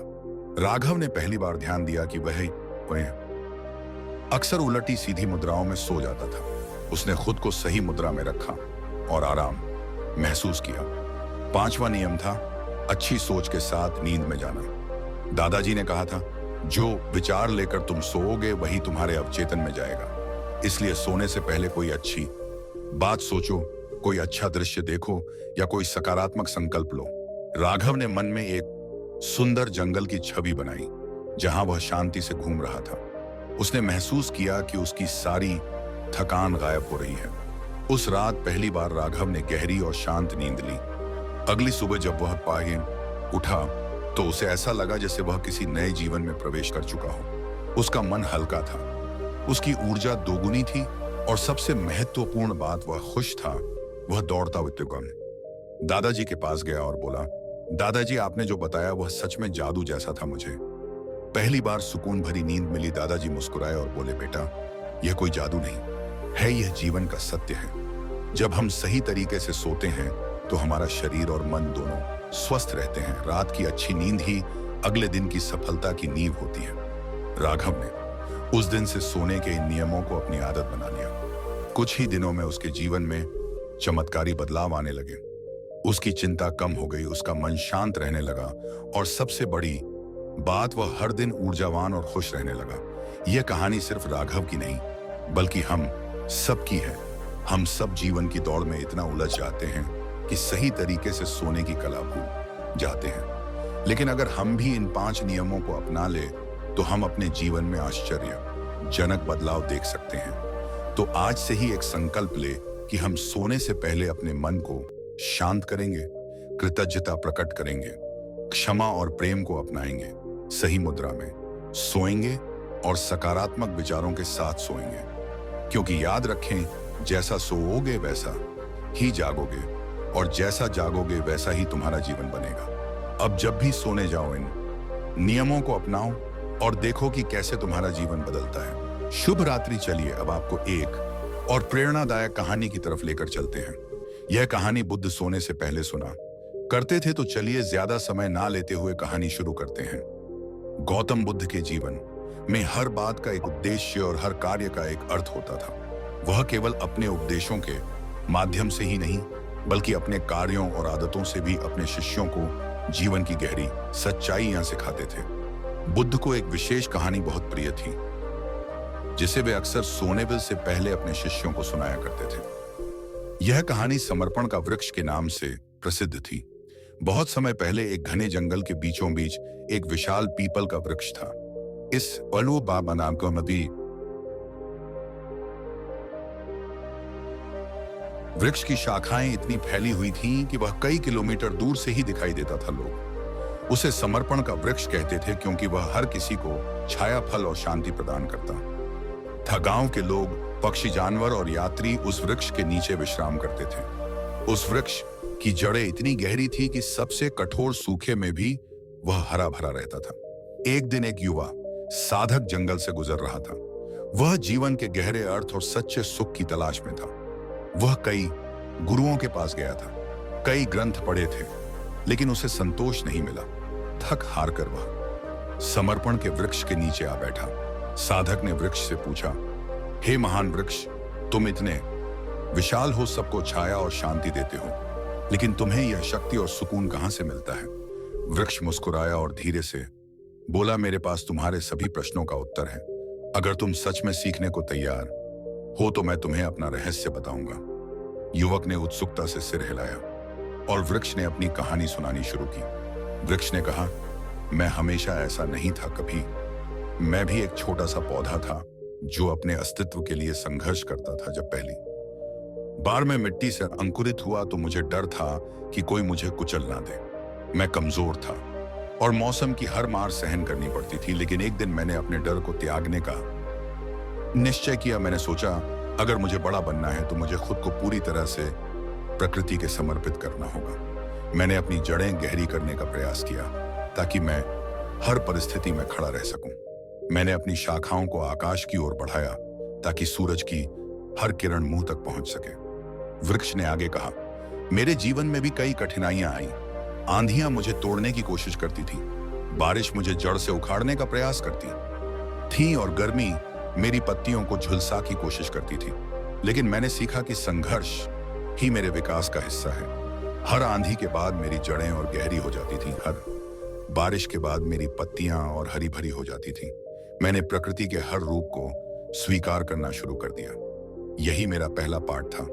Speaker 1: राघव ने पहली बार ध्यान दिया कि वह अक्सर उलटी सीधी मुद्राओं में सो जाता था। उसने खुद को सही मुद्रा में रखा और आराम महसूस किया। 5वां नियम था अच्छी सोच के साथ नींद में जाना। दादाजी ने कहा था, जो विचार लेकर तुम सोओगे वही तुम्हारे अवचेतन में जाएगा। इसलिए सोने से पहले कोई अच्छी बात सोचो, कोई अच्छा दृश्य देखो या कोई सकारात्मक संकल्प लो। राघव ने मन में एक सुंदर जंगल की छवि बनाई जहां वह शांति से घूम रहा था। उसने महसूस किया कि उसकी सारी थकान गायब हो रही है। उस रात पहली बार राघव ने गहरी और शांत नींद ली। अगली सुबह जब वह पाए उठा तो उसे ऐसा लगा जैसे वह किसी नए जीवन में प्रवेश कर चुका हो। उसका मन हल्का था, उसकी ऊर्जा दोगुनी थी और सबसे महत्वपूर्ण बात, वह खुश था। वह दौड़ता हुआ दादाजी के पास गया और बोला, दादाजी आपने जो बताया वह सच में जादू जैसा था। मुझे पहली बार सुकून भरी नींद मिली। दादाजी मुस्कुराए और बोले, बेटा यह कोई जादू नहीं है, यह जीवन का सत्य है। जब हम सही तरीके से सोते हैं तो हमारा शरीर और मन दोनों स्वस्थ रहते हैं। रात की अच्छी नींद ही अगले दिन की सफलता की नींव होती है। राघव ने उस दिन से सोने के इन नियमों को अपनी आदत बना लिया। कुछ ही दिनों में उसके जीवन में चमत्कारी बदलाव आने लगे। उसकी चिंता कम हो गई, उसका मन शांत रहने लगा और सबसे बड़ी बात, वह हर दिन ऊर्जावान और खुश रहने लगा। यह कहानी सिर्फ राघव की नहीं बल्कि हम सबकी है। हम सब जीवन की दौड़ में इतना उलझ जाते हैं कि सही तरीके से सोने की कला भूल जाते हैं। लेकिन अगर हम भी इन 5 नियमों को अपना ले तो हम अपने जीवन में आश्चर्यजनक बदलाव देख सकते हैं। तो आज से ही एक संकल्प ले कि हम सोने से पहले अपने मन को शांत करेंगे, कृतज्ञता प्रकट करेंगे, क्षमा और प्रेम को अपनाएंगे, सही मुद्रा में सोएंगे और सकारात्मक विचारों के साथ सोएंगे। क्योंकि याद रखें, जैसा सोओगे वैसा ही जागोगे और जैसा जागोगे वैसा ही तुम्हारा जीवन बनेगा। अब जब भी सोने जाओ इन नियमों को अपनाओ और देखो कि कैसे तुम्हारा जीवन बदलता है। शुभ रात्रि। चलिए अब आपको एक और प्रेरणादायक कहानी की तरफ लेकर चलते हैं। यह कहानी बुद्ध सोने से पहले सुना करते थे। तो चलिए ज्यादा समय ना लेते हुए कहानी शुरू करते हैं। गौतम बुद्ध के जीवन में हर बात का एक उद्देश्य और हर कार्य का एक अर्थ होता था। वह केवल अपने उपदेशों के माध्यम से ही नहीं बल्कि अपने कार्यों और आदतों से भी अपने शिष्यों को जीवन की गहरी सच्चाइयां सिखाते थे। बुद्ध को एक विशेष कहानी बहुत प्रिय थी जिसे वे अक्सर सोने से पहले अपने शिष्यों को सुनाया करते थे। यह कहानी समर्पण का वृक्ष के नाम से प्रसिद्ध थी। बहुत समय पहले एक घने जंगल के बीचों बीच एक विशाल पीपल का वृक्ष था। इस अलू बाबा नाम का नदी वृक्ष की शाखाएं इतनी फैली हुई थीं कि वह कई किलोमीटर दूर से ही दिखाई देता था। लोग उसे समर्पण का वृक्ष कहते थे क्योंकि वह हर किसी को छाया, फल और शांति प्रदान करता था। गांव के लोग, पक्षी, जानवर और यात्री उस वृक्ष के नीचे विश्राम करते थे। उस वृक्ष की जड़ें इतनी गहरी थी कि सबसे कठोर सूखे में भी वह हरा भरा रहता था। एक दिन एक युवा साधक जंगल से गुजर रहा था। वह जीवन के गहरे अर्थ और सच्चे सुख की तलाश में था। वह कई गुरुओं के पास गया था, कई ग्रंथ पढ़े थे, लेकिन उसे संतोष नहीं मिला। थक हार कर वह समर्पण के वृक्ष के नीचे आ बैठा। साधक ने वृक्ष से पूछा, हे महान वृक्ष, तुम इतने विशाल हो, सबको छाया और शांति देते हो, लेकिन तुम्हें यह शक्ति और सुकून कहां से मिलता है? वृक्ष मुस्कुराया और धीरे से बोला, मेरे पास तुम्हारे सभी प्रश्नों का उत्तर है। अगर तुम सच में सीखने को तैयार हो तो मैं तुम्हें अपना रहस्य बताऊंगा। युवक ने उत्सुकता से सिर हिलाया और वृक्ष ने अपनी कहानी सुनानी शुरू की। वृक्ष ने कहा, मैं हमेशा ऐसा नहीं था कभी। मैं भी एक छोटा सा पौधा था जो अपने अस्तित्व के लिए संघर्ष करता था। जब पहली बार मैं मिट्टी से अंकुरित हुआ तो मुझे डर था कि कोई मुझे कुचल ना दे। मैं कमजोर था और मौसम की हर मार सहन करनी पड़ती थी। लेकिन एक दिन मैंने अपने डर को त्यागने का निश्चय किया। मैंने सोचा, अगर मुझे बड़ा बनना है तो मुझे खुद को पूरी तरह से प्रकृति के समर्पित करना होगा। मैंने अपनी जड़ें गहरी करने का प्रयास किया ताकि मैं हर परिस्थिति में खड़ा रह सकूं। मैंने अपनी शाखाओं को आकाश की ओर बढ़ाया ताकि सूरज की हर किरण मुंह तक पहुंच सके। वृक्ष ने आगे कहा, मेरे जीवन में भी कई कठिनाइयां आईं। आंधियां मुझे तोड़ने की कोशिश करती थी, बारिश मुझे जड़ से उखाड़ने का प्रयास करती थी और गर्मी मेरी पत्तियों को झुलसा की कोशिश करती थी। लेकिन मैंने सीखा कि संघर्ष ही मेरे विकास का हिस्सा है। हर आंधी के बाद मेरी जड़ें और गहरी हो जाती थी, हर बारिश के बाद मेरी पत्तियां और हरी भरी हो जाती थी। मैंने प्रकृति के हर रूप को स्वीकार करना शुरू कर दिया। यही मेरा पहला पाठ था,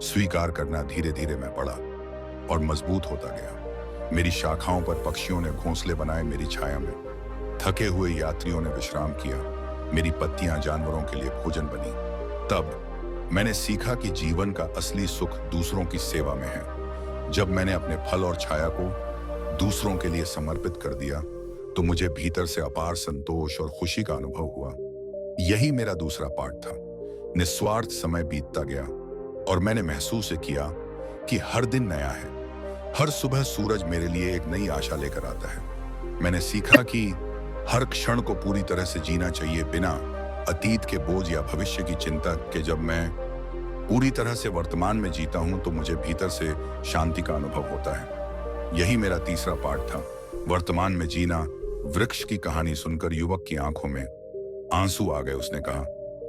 Speaker 1: स्वीकार करना। धीरे धीरे मैं बढ़ा और मजबूत होता गया। मेरी शाखाओं पर पक्षियों ने घोंसले बनाए, मेरी छाया में थके हुए यात्रियों ने विश्राम किया, मेरी पत्तियां जानवरों के लिए भोजन बनी। तब मैंने सीखा कि जीवन का असली सुख दूसरों की सेवा में है। जब मैंने अपने फल और छाया को दूसरों के लिए समर्पित कर दिया तो मुझे भीतर से अपार संतोष और खुशी का अनुभव हुआ। यही मेरा दूसरा पाठ था। निस्वार्थ समय बीतता गया और मैंने महसूस किया कि हर दिन नया है। हर सुबह सूरज मेरे लिए एक नई आशा लेकर आता है। मैंने सीखा कि हर क्षण को पूरी तरह से जीना चाहिए, बिना अतीत के बोझ या भविष्य की चिंता के। जब मैं पूरी तरह से वर्तमान में जीता हूं तो मुझे भीतर से शांति का अनुभव होता है। यही मेरा तीसरा पाठ था, वर्तमान में जीना। वृक्ष की कहानी सुनकर युवक की आंखों में आंसू आ गए। उसने कहा,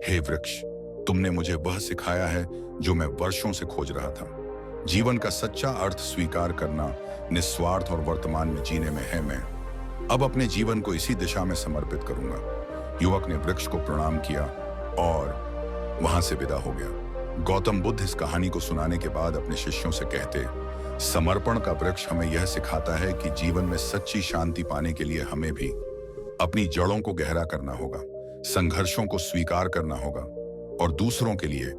Speaker 1: हे वृक्ष, तुमने मुझे वह सिखाया है जो मैं वर्षों से खोज रहा था। जीवन का सच्चा अर्थ स्वीकार करना, निस्वार्थ और वर्तमान में जीने में है। मैं अब अपने जीवन को इसी दिशा में समर्पित करूंगा। युवक ने वृक्ष को प्रणाम किया और वहां से विदा हो गया। गौतम बुद्ध इस कहानी को सुनाने के बाद अपने शिष्यों से कहते, समर्पण का वृक्ष हमें यह सिखाता है कि जीवन में सच्ची शांति पाने के लिए हमें भी अपनी जड़ों को गहरा करना होगा, संघर्षों को स्वीकार करना होगा और दूसरों के लिए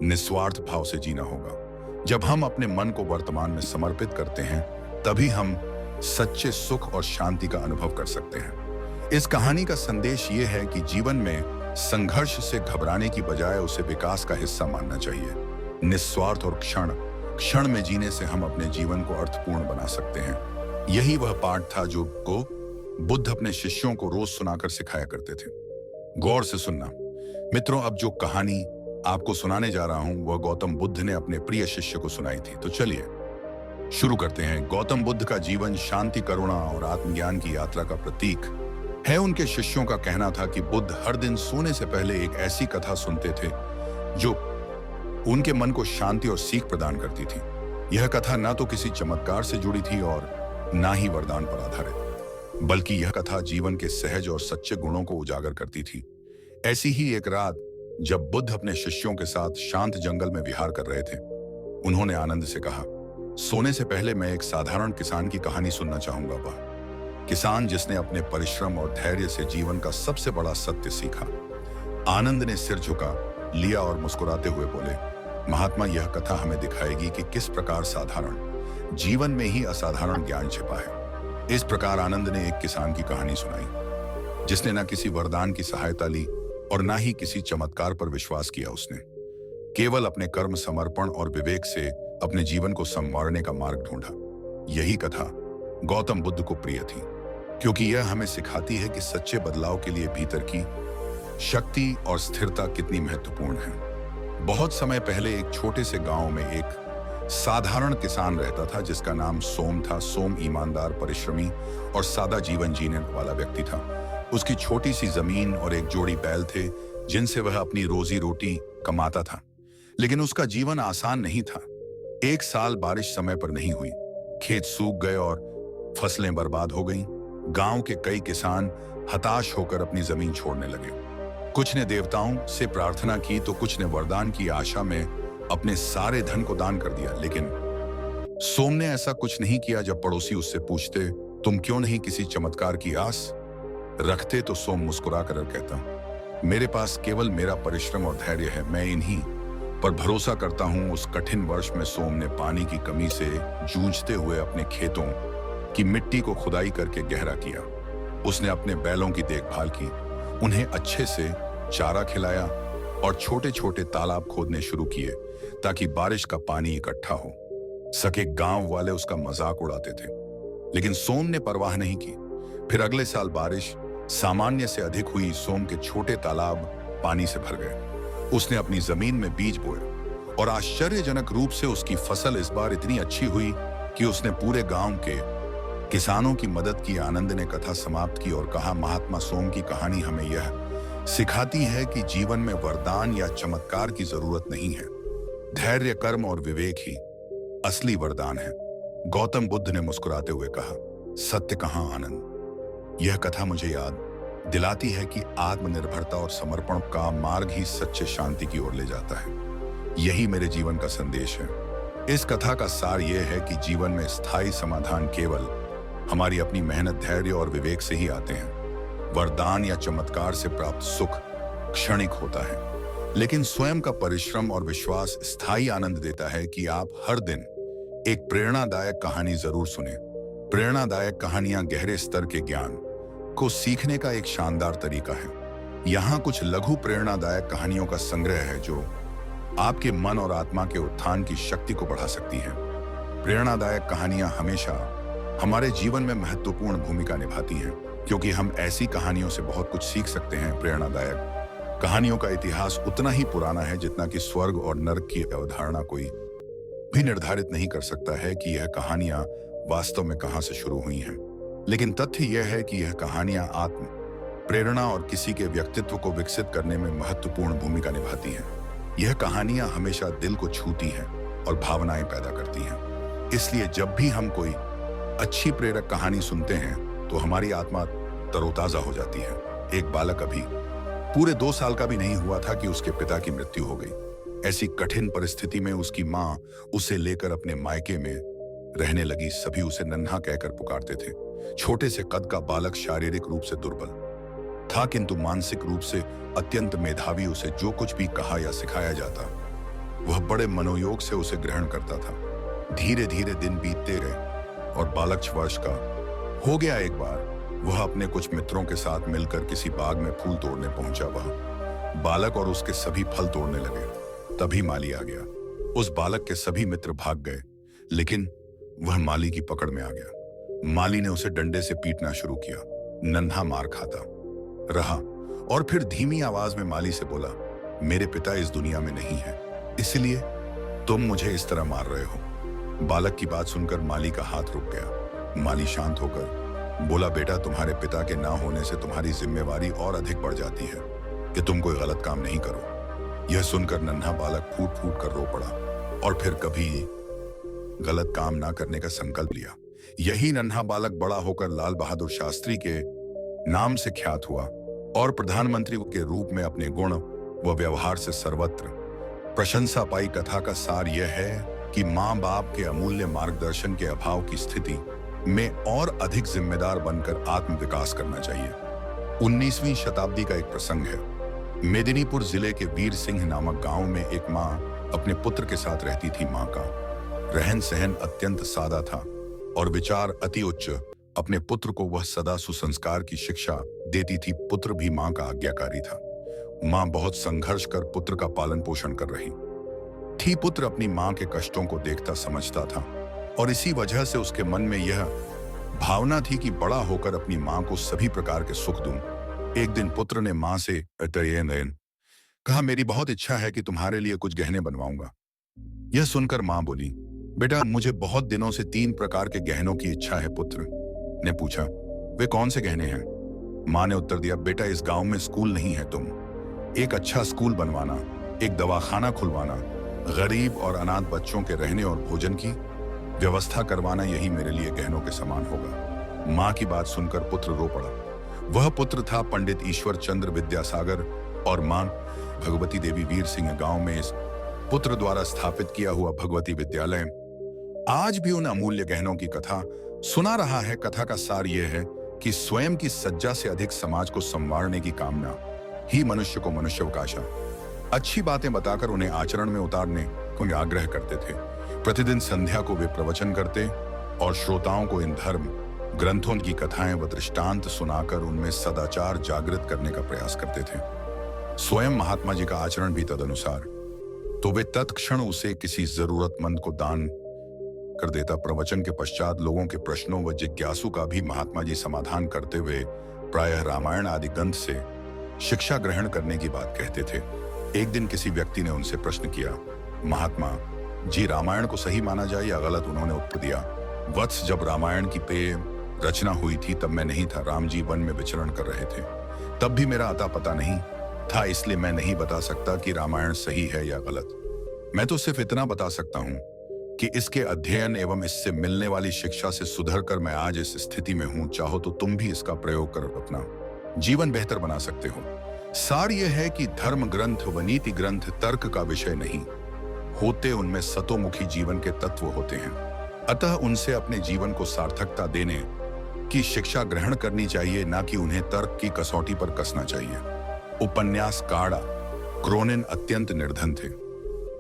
Speaker 1: निस्वार्थ भाव से जीना होगा। जब हम अपने मन को वर्तमान में समर्पित करते हैं, तभी हम सच्चे सुख और शांति का अनुभव कर सकते हैं। इस कहानी का संदेश ये है कि जीवन में संघर्ष से घबराने की बजाय उसे विकास का हिस्सा मानना चाहिए। निस्वार्थ और क्षण क्षण में जीने से हम अपने जीवन को अर्थपूर्ण बना सकते हैं। यही वह पाठ था जो को बुद्ध अपने शिष्यों को रोज सुनाकर सिखाया करते थे। गौर से सुनना मित्रों, अब जो कहानी आपको सुनाने जा रहा हूं वह गौतम बुद्ध ने अपने प्रिय शिष्य को सुनाई थी। तो चलिए शुरू करते हैं। गौतम बुद्ध का जीवन शांति, करुणा और आत्मज्ञान की यात्रा का प्रतीक है। उनके शिष्यों का कहना था कि बुद्ध हर दिन सोने से पहले एक ऐसी कथा सुनते थे जो उनके मन को शांति और सीख प्रदान करती थी। यह कथा न तो किसी चमत्कार से जुड़ी थी और न ही वरदान पर आधारित, बल्कि यह कथा जीवन के सहज और सच्चे गुणों को उजागर करती थी। ऐसी ही एक रात जब बुद्ध अपने शिष्यों के साथ शांत जंगल में विहार कर रहे थे, उन्होंने आनंद से कहा, सोने से पहले मैं एक साधारण किसान की कहानी सुनना चाहूंगा। वह किसान जिसने अपने परिश्रम और धैर्य से जीवन का सबसे बड़ा सत्य सीखा। आनंद ने सिर झुका लिया और मुस्कुराते हुए बोले, महात्मा, यह कथा हमें दिखाएगी कि किस प्रकार साधारण जीवन में ही असाधारण ज्ञान छिपा है। इस प्रकार आनंद ने एक किसान की कहानी सुनाई जिसने न किसी वरदान की सहायता ली और न ही किसी चमत्कार पर विश्वास किया। उसने केवल अपने कर्म, समर्पण और विवेक से अपने जीवन को संवारने का मार्ग ढूंढा। यही कथा गौतम बुद्ध को प्रिय थी, क्योंकि यह हमें सिखाती है कि सच्चे बदलाव के लिए भीतर की शक्ति और स्थिरता कितनी महत्वपूर्ण है। बहुत समय पहले एक छोटे से गांव में एक साधारण किसान रहता था जिसका नाम सोम था। सोम ईमानदार, परिश्रमी और सादा जीवन जीने वाला व्यक्ति था। उसकी छोटी सी जमीन और एक जोड़ी बैल थे जिनसे वह अपनी रोजी रोटी कमाता था। लेकिन उसका जीवन आसान नहीं था। एक साल बारिश समय पर नहीं हुई, खेत सूख गए और फसलें बर्बाद हो गईं। गांव के कई किसान हताश होकर अपनी जमीन छोड़ने लगे। कुछ ने देवताओं से प्रार्थना की तो कुछ ने वरदान की आशा में अपने सारे धन को दान कर दिया। लेकिन सोम ने ऐसा कुछ नहीं किया। जब पड़ोसी उससे पूछते, तुम क्यों नहीं किसी चमत्कार की आस रखते, तो सोम मुस्कुरा कर कहता, मेरे पास केवल मेरा परिश्रम और धैर्य है, मैं इन्हीं पर भरोसा करता हूं। उस कठिन वर्ष में सोम ने पानी की कमी से जूझते हुए अपने खेतों की मिट्टी को खुदाई करके गहरा किया। उसने अपने बैलों की देखभाल की, उन्हें अच्छे से चारा खिलाया और छोटे छोटे तालाब खोदने शुरू किए ताकि बारिश का पानी इकट्ठा हो सके। गांव वाले उसका मजाक उड़ाते थे, लेकिन सोम ने परवाह नहीं की। फिर अगले साल बारिश सामान्य से अधिक हुई। सोम के छोटे तालाब पानी से भर गए। उसने अपनी जमीन में बीज बोए और आश्चर्यजनक रूप से उसकी फसल इस बार इतनी अच्छी हुई कि उसने पूरे गांव के किसानों की मदद की। आनंद ने कथा समाप्त की और कहा, महात्मा, सोम की कहानी हमें यह सिखाती है कि जीवन में वरदान या चमत्कार की जरूरत नहीं है। धैर्य, कर्म और विवेक ही असली वरदान है। गौतम बुद्ध ने मुस्कुराते हुए कहा, सत्य कहाँ आनंद। यह कथा मुझे याद दिलाती है कि आत्मनिर्भरता और समर्पण का मार्ग ही सच्चे शांति की ओर ले जाता है। यही मेरे जीवन का संदेश है। इस कथा का सार यह है कि जीवन में स्थायी समाधान केवल हमारी अपनी मेहनत, धैर्य और विवेक से ही आते हैं। वरदान या चमत्कार से प्राप्त सुख क्षणिक होता है, लेकिन स्वयं का परिश्रम और विश्वास स्थायी आनंद देता है। कि आप हर दिन एक प्रेरणादायक कहानी जरूर सुने। प्रेरणादायक कहानियां गहरे स्तर के ज्ञान को सीखने का एक शानदार तरीका है। यहाँ कुछ लघु प्रेरणादायक कहानियों का संग्रह है जो आपके मन और आत्मा के उत्थान की शक्ति को बढ़ा सकती हैं। प्रेरणादायक कहानियां हमेशा हमारे जीवन में महत्वपूर्ण भूमिका निभाती हैं, क्योंकि हम ऐसी कहानियों से बहुत कुछ सीख सकते हैं। प्रेरणादायक कहानियों का इतिहास उतना ही पुराना है जितना कि स्वर्ग और नरक की अवधारणा कोई भी निर्धारित नहीं कर सकता है कि यह कहानियां वास्तव में कहां से शुरू हुई हैं। लेकिन तथ्य यह है कि यह कहानियां आत्म प्रेरणा और किसी के व्यक्तित्व को विकसित करने में महत्वपूर्ण भूमिका निभाती हैं। यह कहानियां हमेशा दिल को छूती हैं और भावनाएं पैदा करती हैं। इसलिए जब भी हम कोई अच्छी प्रेरक कहानी सुनते हैं तो हमारी आत्मा तरोताजा हो जाती है। एक बालक अभी पूरे 2 साल का भी नहीं हुआ था कि उसके पिता की मृत्यु हो गई। ऐसी कठिन परिस्थिति में उसकी मां उसे लेकर अपने मायके में रहने लगी। सभी उसे नन्हा कहकर पुकारते थे। छोटे से कद का बालक शारीरिक रूप से दुर्बल था, किंतु मानसिक रूप से अत्यंत मेधावी। उसे जो कुछ भी कहा या सिखाया जाता वह बड़े मनोयोग से उसे ग्रहण करता था। धीरे धीरे दिन बीतते गए और बालक 6 वर्ष का हो गया। एक बार वह अपने कुछ मित्रों के साथ मिलकर किसी बाग में फूल तोड़ने पहुंचा। वह बालक और उसके सभी फल तोड़ने लगे। तभी माली आ गया। उस बालक के सभी मित्र भाग गए, लेकिन वह माली की पकड़ में आ गया। माली ने उसे डंडे से पीटना शुरू किया। नन्हा मार खाता रहा और फिर धीमी आवाज में माली से बोला, मेरे पिता इस दुनिया में नहीं है, इसलिए तुम मुझे इस तरह मार रहे हो। बालक की बात सुनकर माली का हाथ रुक गया। माली शांत होकर बोला, बेटा, तुम्हारे पिता के ना होने से तुम्हारी जिम्मेवारी और अधिक बढ़ जाती है कि तुम कोई गलत काम नहीं करो। यह सुनकर नन्हा बालक फूट फूट कर रो पड़ा और फिर कभी गलत काम ना करने का संकल्प लिया। यही नन्हा बालक बड़ा होकर लाल बहादुर शास्त्री के नाम से ख्यात हुआ और प्रधानमंत्री के रूप में अपने गुण व व्यवहार से सर्वत्र प्रशंसा पाई। कथा का सार यह है कि मां बाप के अमूल्य मार्गदर्शन के अभाव की स्थिति में और अधिक जिम्मेदार बनकर आत्म विकास करना चाहिए। 19वीं शताब्दी का एक प्रसंग है। मेदिनीपुर जिले के वीर सिंह नामक गांव में एक मां अपने पुत्र के साथ रहती थी। मां का रहन सहन अत्यंत सादा था और विचार अति उच्च। अपने पुत्र को वह सदा सुसंस्कार की शिक्षा देती थी। पुत्र भी मां का आज्ञाकारी था। मां बहुत संघर्ष कर पुत्र का पालन पोषण कर रही थी। पुत्र अपनी मां के कष्टों को देखता समझता था और इसी वजह से उसके मन में यह भावना थी कि बड़ा होकर अपनी मां को सभी प्रकार के सुख दूं। एक दिन पुत्र ने मां से कहा, मेरी बहुत इच्छा है कि तुम्हारे लिए कुछ गहने बनवाऊंगा। यह सुनकर मां बोली, बेटा, मुझे बहुत दिनों से 3 प्रकार के गहनों की इच्छा है। पुत्र ने पूछा, वे कौन से गहने हैं? मां ने उत्तर दिया, बेटा, इस गांव में स्कूल नहीं है। तुम एक अच्छा स्कूल बनवाना, एक दवाखाना खुलवाना, गरीब और अनाथ बच्चों के रहने और भोजन की व्यवस्था करवाना, यही मेरे लिए गहनों के समान होगा। मां की बात सुनकर पुत्र रो पड़ा। वह पुत्र था पंडित ईश्वर चंद्र विद्यासागर और मां भगवती देवी। वीर सिंह गांव में इस पुत्र द्वारा स्थापित किया हुआ भगवती विद्यालय आज भी उन अमूल्य गहनों की कथा सुना रहा है। कथा का सार यह है कि स्वयं की सज्जा से अधिक समाज को संवारने की कामना ही मनुष्य को मनुष्यावकाश अच्छी बातें बताकर उन्हें आचरण में उतारने को आग्रह करते थे। प्रतिदिन संध्या को वे प्रवचन करते और श्रोताओं को इन धर्म ग्रंथों की कथाएं व दृष्टांत सुनाकर उनमें सदाचार जागृत करने का प्रयास करते थे। स्वयं महात्मा जी का आचरण भी तदनुसार। तो वे तत्क्षण उसे किसी जरूरतमंद को दान कर देता। प्रवचन के पश्चात लोगों के प्रश्नों व जिज्ञासु का भी महात्मा जी समाधान करते हुए प्रायः रामायण आदि ग्रंथ से शिक्षा ग्रहण करने की बात कहते थे। एक दिन किसी व्यक्ति ने उनसे प्रश्न किया, महात्मा जी, रामायण को सही माना जाए या गलत? उन्होंने उत्तर दिया, वत्स, जब रामायण की रचना हुई थी तब मैं नहीं था। राम जी वन में विचरण कर रहे थे। तब भी मेरा अता पता नहीं था, इसलिए मैं नहीं बता सकता कि रामायण सही है या गलत। मैं तो सिर्फ इतना बता सकता हूं कि इसके अध्ययन एवं इससे मिलने वाली शिक्षा से सुधर कर मैं आज इस स्थिति में हूं। चाहो तो तुम भी इसका प्रयोग कर अपना जीवन बेहतर बना सकते हो। सार यह है कि धर्म ग्रंथ व नीति ग्रंथ तर्क का विषय नहीं होते, उनमें सतोमुखी जीवन के तत्व होते हैं। अतः उनसे अपने जीवन को सार्थकता देने की शिक्षा ग्रहण करनी चाहिए, ना कि उन्हें तर्क की कसौटी पर कसना चाहिए। उपन्यास काड़ा क्रोनिन अत्यंत निर्धन थे।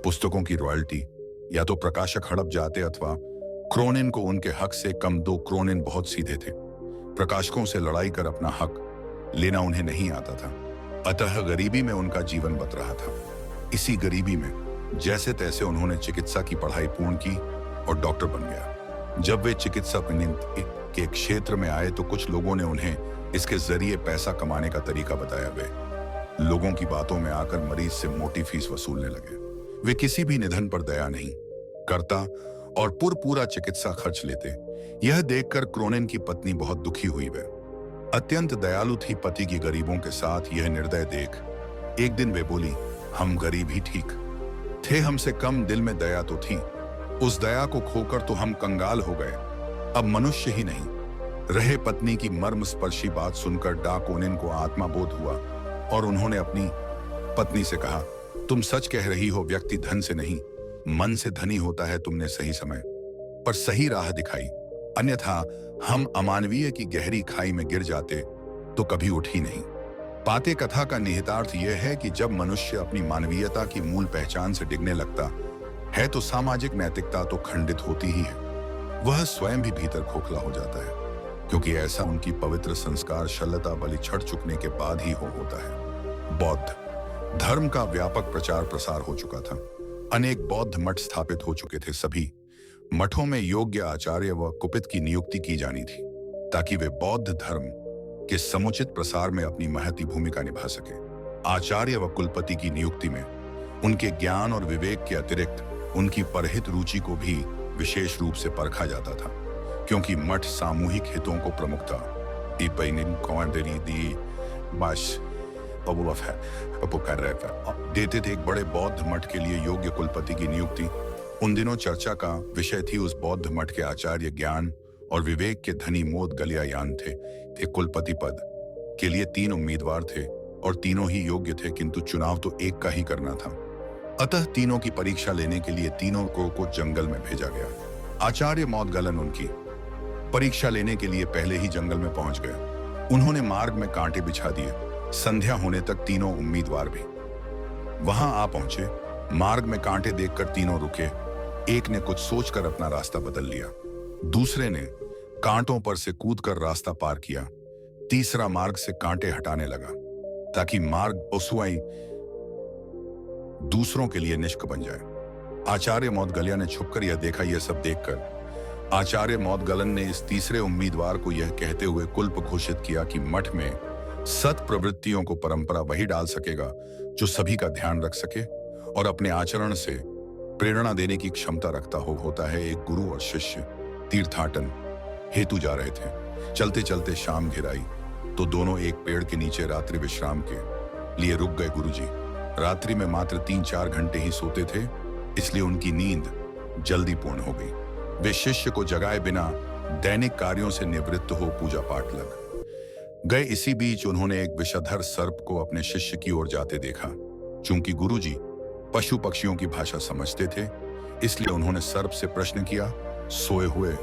Speaker 1: पुस्तकों की रॉयल्टी या तो प्रकाशक हड़प जाते अथवा क्रोनिन को उनके हक से कम 2 क्रोनिन बहुत सीधे थे। प्रकाशकों से लड़ाई कर अपना हक लेना उन्हें नहीं आता था। अतः गरीबी में उनका जीवन बत रहा था। इसी गरीबी में जैसे तैसे उन्होंने चिकित्सा की पढ़ाई पूर्ण की और डॉक्टर बन गया। जब वे चिकित्सा के क्षेत्र में आए तो कुछ लोगों ने उन्हें इसके जरिए पैसा कमाने का तरीका बताया। वे लोगों की बातों में आकर मरीज से मोटी फीस वसूलने लगे। वे किसी भी निधन पर दया नहीं करता और पूरा चिकित्सा खर्च लेते। यह देखकर क्रोनेन की पत्नी बहुत दुखी हुई। वे अत्यंत दयालु थी पति की गरीबों के साथ यह निर्दय देख एक दिन वे बोली, हम गरीब ही ठीक थे, हमसे कम दिल में दया तो थी। उस दया को खोकर तो हम कंगाल हो गए, अब मनुष्य ही नहीं रहे। पत्नी की मर्मस्पर्शी बात सुनकर डा कोनेन को आत्माबोध हुआ और उन्होंने अपनी पत्नी से कहा, तुम सच कह रही हो, व्यक्ति धन से नहीं मन से धनी होता है। तुमने सही समय पर सही राह दिखाई, अन्यथा हम अमानवीय की गहरी खाई में गिर जाते तो कभी उठ ही नहीं पाते। कथा का निहितार्थ यह है कि जब मनुष्य अपनी मानवीयता की मूल पहचान से डिगने लगता है तो सामाजिक नैतिकता तो खंडित होती ही है, वह स्वयं भी भीतर खोखला हो जाता है, क्योंकि ऐसा उनकी पवित्र संस्कार शल्यता बलि छड़ चुकने के बाद ही होता है। बौद्ध धर्म का व्यापक प्रचार प्रसार हो चुका था। अनेक बौद्ध मठ स्थापित हो चुके थे। सभी मठों में योग्य आचार्य व कुपित की नियुक्ति की जानी थी ताकि वे बौद्ध धर्म के समुचित प्रसार में अपनी महती भूमिका निभा सके। आचार्य व कुलपति की नियुक्ति में उनके ज्ञान और विवेक के अतिरिक्त उनकी परहित रुचि को भी विशेष रूप से परखा जाता था, क्योंकि मठ सामूहिक हितों को प्रमुखता देते थे। एक बड़े बौद्ध मठ के लिए योग्य कुलपति की नियुक्ति उन दिनों चर्चा का विषय थी। उस बौद्ध मठ के आचार्य ज्ञान और विवेक के धनी मोद गलियायान थे। एक कुलपति पद के लिए 3 उम्मीदवार थे और तीनों ही योग्य थे, किंतु चुनाव तो एक का ही करना था। अतः तीनों की परीक्षा लेने के लिए तीनों को जंगल में भेजा गया। आचार्य मौदगलन उनकी परीक्षा लेने के लिए पहले ही जंगल में पहुंच गए। उन्होंने मार्ग में कांटे बिछा दिए। संध्या होने तक तीनों उम्मीदवार भी वहां आ पहुंचे। मार्ग में कांटे देखकर तीनों रुके। एक ने कुछ सोचकर अपना रास्ता बदल लिया, दूसरे ने कांटों पर से कूदकर रास्ता पार किया, तीसरा मार्ग से कांटे हटाने लगा ताकि मार्ग उसवाई दूसरों के लिए निष्क बन जाए। आचार्य मौदगल्या ने छुपकर यह देखा। यह सब देखकर आचार्य मौदगलन ने इस तीसरे उम्मीदवार को यह कहते हुए कुल्प घोषित किया कि मठ में सत प्रवृत्तियों को परंपरा वही डाल सकेगा जो सभी का ध्यान रख सके और अपने आचरण से प्रेरणा देने की क्षमता रखता होता है। एक गुरु और शिष्य तीर्थाटन हेतु जा रहे थे। चलते चलते शाम घिर आई तो दोनों एक पेड़ के नीचे रात्रि विश्राम के लिए रुक गए। गुरुजी रात्रि में मात्र 3-4 घंटे ही सोते थे, इसलिए उनकी नींद जल्दी पूर्ण हो गई। वे शिष्य को जगाए बिना दैनिक कार्यों से निवृत्त हो पूजा पाठ लग गए। इसी बीच उन्होंने एक विषधर सर्प को अपने शिष्य की ओर जाते देखा। चूंकि गुरुजी पशु पक्षियों की भाषा समझते थे, इसलिए उन्होंने सर्प से प्रश्न किया, सोए हुए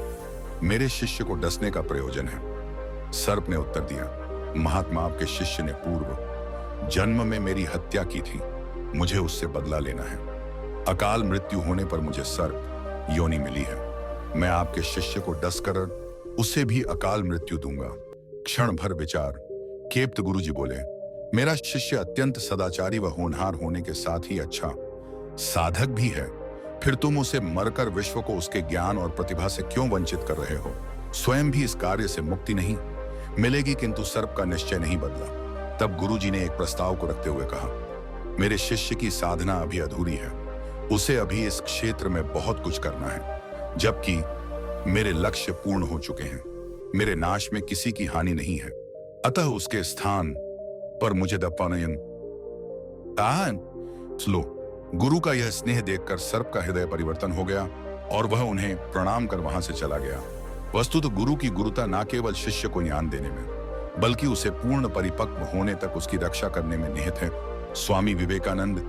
Speaker 1: मेरे शिष्य को डसने का प्रयोजन है? सर्प ने उत्तर दिया, महात्मा आपके शिष्य ने पूर्व जन्म में मेरी हत्या की थी, मुझे उससे बदला लेना है। अकाल मृत्यु होने पर मुझे सर्प योनि मिली है। मैं आपके शिष्य को डसकर उसे भी अकाल मृत्यु दूंगा। क्षण भर विचार केप्त गुरुजी बोले, मेरा शिष्य अत्यंत सदाचारी व होनहार होने के साथ ही अच्छा साधक भी है, फिर तुम उसे मरकर विश्व को उसके ज्ञान और प्रतिभा से क्यों वंचित कर रहे हो? स्वयं भी इस कार्य से मुक्ति नहीं मिलेगी, किंतु सर्प का निश्चय नहीं बदला। तब गुरुजी ने एक प्रस्ताव को रखते हुए कहा, मेरे शिष्य की साधना अभी अधूरी है, उसे अभी इस क्षेत्र में बहुत कुछ करना है, जबकि मेरे लक्ष्य पूर्ण हो चुके हैं। मेरे नाश में किसी की हानि नहीं है, अतः उसके स्थान पर मुझे दपानयन स्लो। गुरु का यह स्नेह देखकर सर्प का हृदय परिवर्तन हो गया और वह उन्हें प्रणाम कर वहां से चला गया। वस्तुतः गुरु की गुरुता न केवल शिष्य को ज्ञान देने में, बल्कि उसे पूर्ण परिपक्व होने तक उसकी रक्षा करने में निहित है। स्वामी विवेकानंद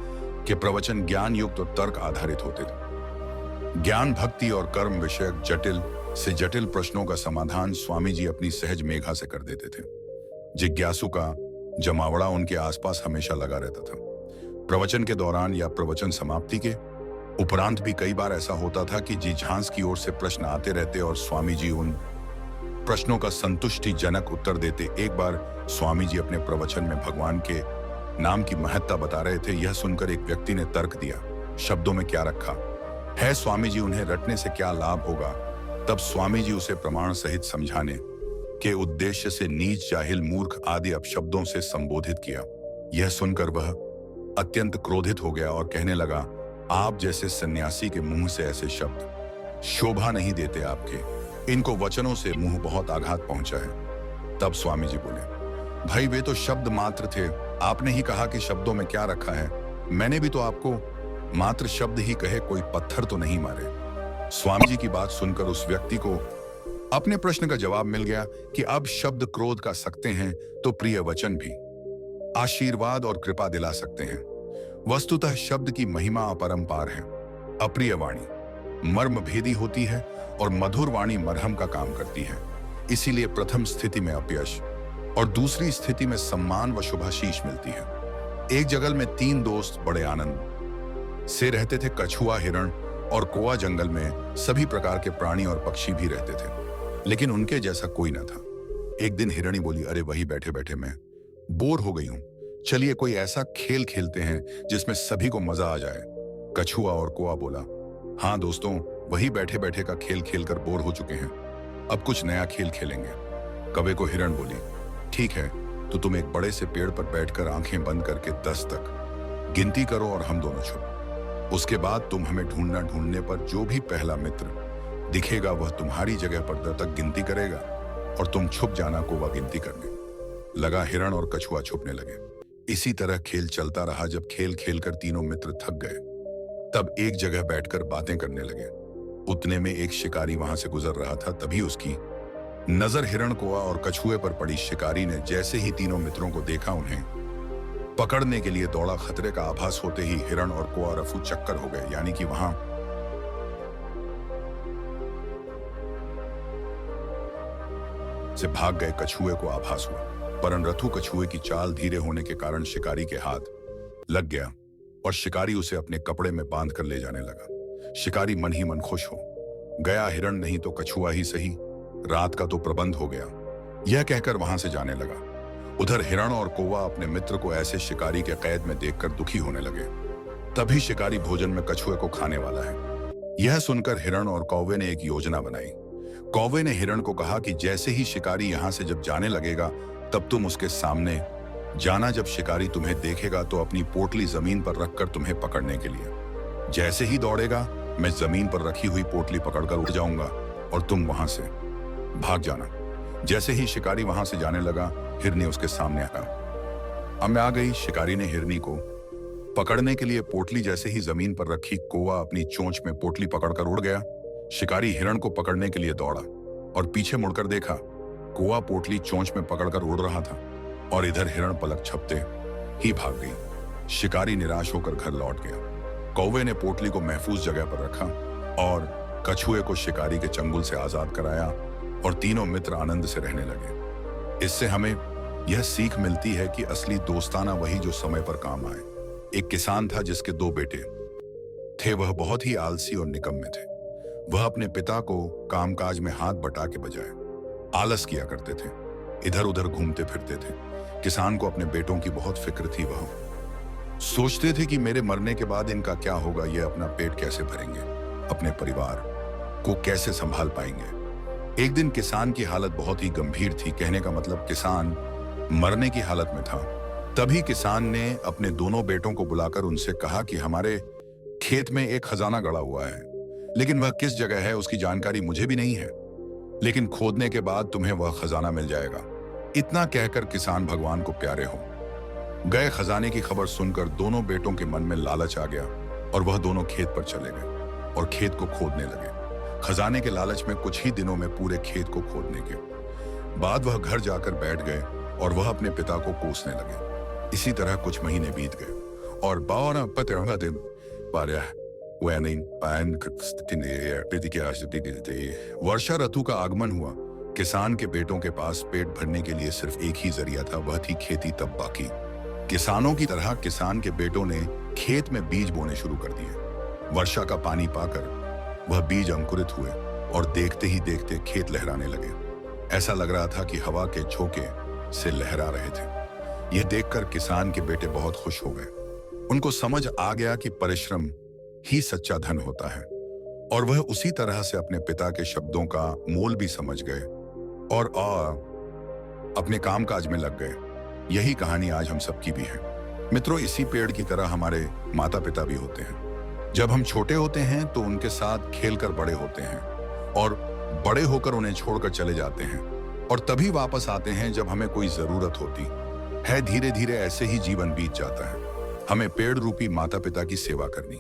Speaker 1: के प्रवचन ज्ञान युक्त और तर्क आधारित होते थे। ज्ञान, भक्ति और कर्म विषयक जटिल से जटिल प्रश्नों का समाधान स्वामी जी अपनी सहज मेघा से कर देते थे। जिज्ञासु का जमावड़ा उनके आसपास हमेशा लगा रहता था। प्रवचन के दौरान या प्रवचन समाप्ति के उपरांत भी कई बार ऐसा होता था कि जी झांस की ओर से प्रश्न आते रहते और स्वामी जी उन प्रश्नों का संतुष्टिजनक उत्तर देते। एक बार स्वामी जी अपने प्रवचन में भगवान के नाम की महत्ता बता रहे थे। यह सुनकर एक व्यक्ति ने तर्क दिया, शब्दों में क्या रखा? है स्वामी जी, उन्हें रटने से क्या लाभ होगा? तब स्वामी जी उसे प्रमाण सहित समझाने के उद्देश्य से नीच, जाहिल, मूर्ख आदि अपशब्दों से संबोधित किया। यह सुनकर वह अत्यंत क्रोधित हो गया और कहने लगा, आप जैसे सन्यासी के मुंह से ऐसे शब्द शोभा नहीं देते आपके। इनको वचनों से मुंह बहुत आघात पहुंचा है। तब स्वामी जी बोले, भाई वे तो शब्द मात्र थे, आपने ही कहा कि शब्दों में क्या रखा है। मैंने भी तो आपको मात्र शब्द ही कहे, कोई पत्थर तो नहीं मारे। स्वामी जी की बात सुनकर उस व्यक्ति को अपने प्रश्न का जवाब मिल गया कि अब शब्द क्रोध का सकते हैं तो प्रिय वचन भी आशीर्वाद और कृपा दिला सकते हैं। वस्तुतः शब्द की महिमा अपरंपार है। अप्रिय वाणी मर्म भेदी होती है और मधुर वाणी मरहम का काम करती है। इसीलिए प्रथम स्थिति में अपयश और दूसरी स्थिति में सम्मान व शुभाशीष मिलती है। एक जंगल में 3 दोस्त बड़े आनंद से रहते थे। कछुआ, हिरण और कौवा। जंगल में सभी प्रकार के प्राणी और पक्षी भी रहते थे, लेकिन उनके जैसा कोई न था। एक दिन हिरणी बोली, अरे वही बैठे बैठे मैं बोर हो गई हूं, चलिए कोई ऐसा खेल खेलते हैं जिसमें सभी को मजा आ जाए। कछुआ और कौवा बोला, हाँ दोस्तों, वही बैठे बैठे का खेल खेलकर बोर हो चुके हैं, अब कुछ नया खेल खेलेंगे। कौवे को हिरण बोली, ठीक है, तो तुम एक बड़े से पेड़ पर बैठकर आंखें बंद करके 10 तक गिनती करो और हम दोनों छुप। उसके बाद तुम हमें ढूंढने पर जो भी पहला मित्र दिखेगा वह तुम्हारी जगह पर 10 तक गिनती करेगा और तुम छुप जाना कौवा गिनती करने लगा। हिरण और कछुआ छुपने लगे। इसी तरह खेल चलता रहा। जब खेल खेलकर तीनों मित्र थक गए तब एक जगह बैठकर बातें करने लगे। उतने में एक शिकारी वहां से गुजर रहा था। तभी उसकी नजर हिरण, कौवा और कछुए पर पड़ी। शिकारी ने जैसे ही तीनों मित्रों को देखा उन्हें पकड़ने के लिए दौड़ा। खतरे का आभास होते ही हिरण और कौवा रफू चक्कर हो गए, यानी कि वहां से भाग गए। कछुए को आभास हुआ, परंतु कछुए की चाल धीरे होने के कारण शिकारी के हाथ लग गया और शिकारी उसे अपने कपड़े में बांध कर ले जाने लगा। शिकारी मन ही मन खुश हो गया। हिरण नहीं तो कछुआ ही सही, रात का तो प्रबंध हो गया, यह कहकर वहां से जाने लगा। उधर हिरण और कौवा अपने मित्र को ऐसे शिकारी के कैद में देखकर दुखी होने लगे। तभी शिकारी भोजन में कछुए को खाने वाला है। यह सुनकर हिरण और कौवे ने एक योजना बनाई। कौवे ने हिरण को कहा कि जैसे ही शिकारी यहां से जब जाने लगेगा तब तुम उसके सामने जाना। जब शिकारी तुम्हें देखेगा तो अपनी पोटली जमीन पर रखकर तुम्हें पकड़ने के लिए जैसे ही दौड़ेगा, मैं जमीन पर रखी हुई पोटली पकड़कर उड़ जाऊंगा और तुम वहां से भाग जाना। जैसे ही शिकारी वहां से जाने लगा, हिरनी उसके सामने आया। अब मैं आ गई। शिकारी ने हिरनी को पकड़ने के लिए पोटली जैसे ही जमीन पर रखी, कौवा अपनी चोंच में पोटली पकड़कर उड़ गया। शिकारी हिरण को पकड़ने के लिए दौड़ा और पीछे मुड़कर देखा, कौवा पोटली चोंच में पकड़कर उड़ रहा था और इधर हिरण पलक झपकते ही भाग गई। शिकारी निराश होकर घर लौट गया। कौवे ने पोटली को महफूज जगह पर रखा और कछुए को शिकारी के चंगुल से आजाद कराया और तीनों मित्र आनंद से रहने लगे। इससे हमें यह सीख मिलती है कि असली दोस्ताना वही जो समय पर काम आए। एक किसान था जिसके 2 बेटे थे। वह बहुत ही आलसी और निकम्मे थे। वह अपने पिता को कामकाज में हाथ बटा के बजाय आलस किया करते थे, इधर उधर घूमते फिरते थे। किसान को अपने बेटों की बहुत फिक्र थी। वह सोचते थे कि मेरे मरने के बाद इनका क्या होगा, ये अपना पेट कैसे भरेंगे, अपने परिवार को कैसे संभाल पाएंगे। एक दिन किसान की हालत बहुत ही गंभीर थी। कहने का मतलब किसान मरने की हालत में था। तभी किसान ने अपने दोनों बेटों को बुलाकर उनसे कहा कि हमारे खेत में एक खजाना गड़ा हुआ है, लेकिन वह किस जगह है उसकी जानकारी मुझे भी नहीं है, लेकिन खोदने के बाद तुम्हें वह खजाना मिल जाएगा। इतना कहकर किसान भगवान को प्यारे हो गए। खजाने की खबर सुनकर दोनों बेटों के मन में लालच आ गया और वह दोनों खेत पर चले गए और खेत को खोदने लगे। खजाने के लालच में कुछ ही दिनों में पूरे खेत को खोदने के बाद वह घर जाकर बैठ गए और वह अपने पिता को कोसने लगे। इसी तरह कुछ महीने बीत गए और वर्षा ऋतु का आगमन हुआ। किसान के बेटों के पास पेट भरने के लिए सिर्फ एक ही जरिया था, वह थी खेती। तब बाकी किसानों की तरह किसान के बेटों ने खेत में बीज बोने शुरू कर दिए। वर्षा का पानी पाकर वह बीज अंकुरित हुए और देखते ही देखते खेत लहराने लगे। ऐसा लग रहा था कि हवा के झोंके से लहरा रहे थे। यह देखकर किसान के बेटे बहुत खुश हो गए। उनको समझ आ गया कि परिश्रम ही सच्चा धन होता है और वह उसी तरह से अपने पिता के शब्दों का मोल भी समझ गए और अपने कामकाज में लग गए। यही कहानी आज हम सबकी भी है। मित्रों, इसी पेड़ की तरह हमारे माता पिता भी होते हैं। जब हम छोटे होते हैं तो उनके साथ खेलकर बड़े होते हैं और बड़े होकर उन्हें छोड़कर चले जाते हैं और तभी वापस आते हैं जब हमें कोई जरूरत होती है। धीरे धीरे ऐसे ही जीवन बीत जाता है। हमें पेड़ रूपी माता पिता की सेवा करनी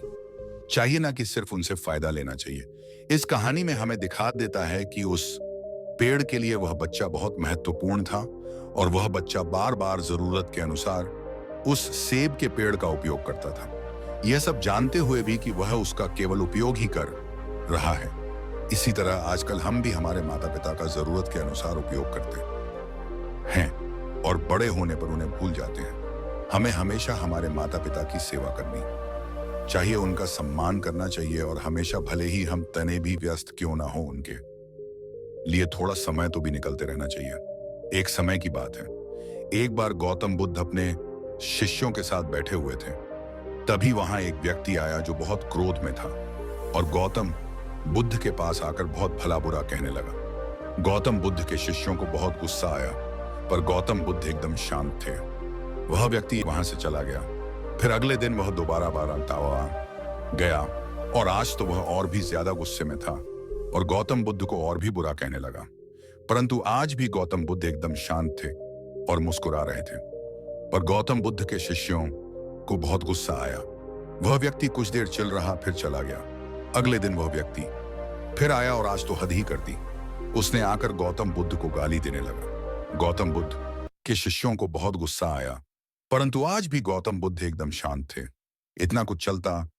Speaker 1: चाहिए, ना कि सिर्फ उनसे फायदा लेना चाहिए। इस कहानी में हमें दिखा देता है कि उस पेड़ के लिए वह बच्चा बहुत महत्वपूर्ण था और वह बच्चा बार बार जरूरत के अनुसार उस सेब के पेड़ का उपयोग करता था, यह सब जानते हुए भी कि वह उसका केवल उपयोग ही कर रहा है। इसी तरह आजकल हम भी हमारे माता पिता का जरूरत के अनुसार उपयोग करते हैं और बड़े होने पर उन्हें भूल जाते हैं। हमें हमेशा हमारे माता पिता की सेवा करनी चाहिए, उनका सम्मान करना चाहिए और हमेशा, भले ही हम तने भी व्यस्त क्यों ना हो, उनके लिए थोड़ा समय तो भी निकलते रहना चाहिए। एक समय की बात है, एक बार गौतम बुद्ध अपने शिष्यों के साथ बैठे हुए थे। तभी वहां एक व्यक्ति आया जो बहुत क्रोध में था और गौतम बुद्ध के पास आकर बहुत भला बुरा कहने लगा। गौतम बुद्ध के शिष्यों को बहुत गुस्सा आया, पर गौतम बुद्ध एकदम शांत थे। वह व्यक्ति वहां से चला गया। फिर अगले दिन वह दोबारा गया और आज तो वह और भी ज्यादा गुस्से में था और गौतम बुद्ध को और भी बुरा कहने लगा। परंतु आज भी गौतम बुद्ध एकदम शांत थे और मुस्कुरा रहे थे। पर गौतम बुद्ध के शिष्यों को बहुत गुस्सा आया। वह व्यक्ति कुछ देर चल रहा, फिर चला गया। अगले दिन वह व्यक्ति फिर आया और आज तो हद ही कर दी। उसने आकर गौतम बुद्ध को गाली देने लगा। गौतम बुद्ध के शिष्यों को बहुत गुस्सा आया, परंतु आज भी गौतम बुद्ध एकदम शांत थे। इतना कुछ चलता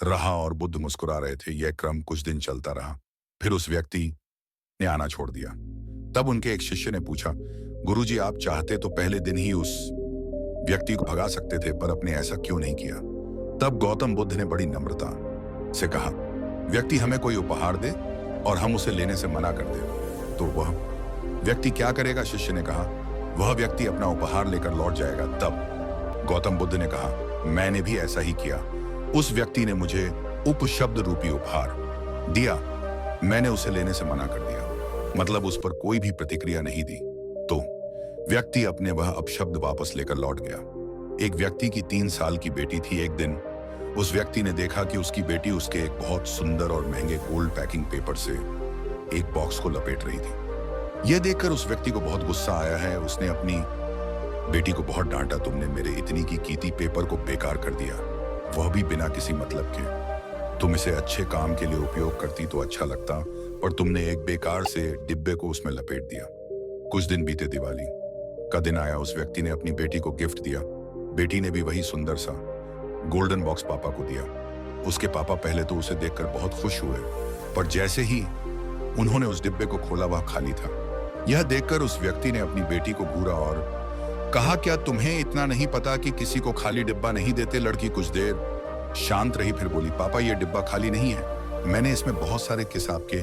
Speaker 1: रहा और बुद्ध मुस्कुरा रहे थे। यह क्रम कुछ दिन चलता रहा। फिर उस व्यक्ति ने आना छोड़ दिया। तब उनके एक शिष्य ने पूछा, गुरुजी, आप चाहते तो पहले दिन ही उस व्यक्ति को भगा सकते थे, पर आपने ऐसा क्यों नहीं किया? तब गौतम बुद्ध ने बड़ी नम्रता से कहा, व्यक्ति हमें कोई उपहार दे और हम उसे लेने से मना कर दे तो वह व्यक्ति क्या करेगा? शिष्य ने कहा, वह व्यक्ति अपना उपहार लेकर लौट जाएगा। तब गौतम बुद्ध ने कहा, मैंने भी ऐसा ही किया। उस व्यक्ति ने मुझे उपशब्द रूपी उपहार दिया, मैंने उसे लेने से मना कर दिया, मतलब उस पर कोई भी प्रतिक्रिया नहीं दी। तो व्यक्ति अपने वह अपशब्द वापस लेकर लौट गया। एक व्यक्ति की 3 साल की बेटी थी। एक दिन उस व्यक्ति ने देखा कि उसकी बेटी उसके एक बहुत सुंदर और महंगे गोल्ड पैकिंग पेपर से एक बॉक्स को लपेट रही थी। यह देखकर उस व्यक्ति को बहुत गुस्सा आया है। उसने अपनी बेटी को बहुत डांटा, तुमने मेरे इतनी की कीमती पेपर को बेकार कर दिया, वह भी बिना किसी मतलब के। तुम इसे अच्छे काम के लिए उपयोग करती तो अच्छा लगता, पर तुमने एक बेकार से डिब्बे को उसमें लपेट दिया। कुछ दिन बीते, दिवाली का दिन आया। उस व्यक्ति ने अपनी बेटी को गिफ्ट दिया। बेटी ने भी वही सुंदर सा गोल्डन बॉक्स पापा को दिया। उसके पापा पहले तो उसे देखकर बहुत खुश हुए, पर जैसे ही उन्होंने उस डिब्बे को खोला, वह खाली था। यह देखकर उस व्यक्ति ने अपनी बेटी को घूरा और कहा, क्या तुम्हें इतना नहीं पता कि किसी को खाली डिब्बा नहीं देते? लड़की कुछ देर शांत रही, फिर बोली, पापा ये डिब्बा खाली नहीं है, मैंने इसमें बहुत सारे किस आपके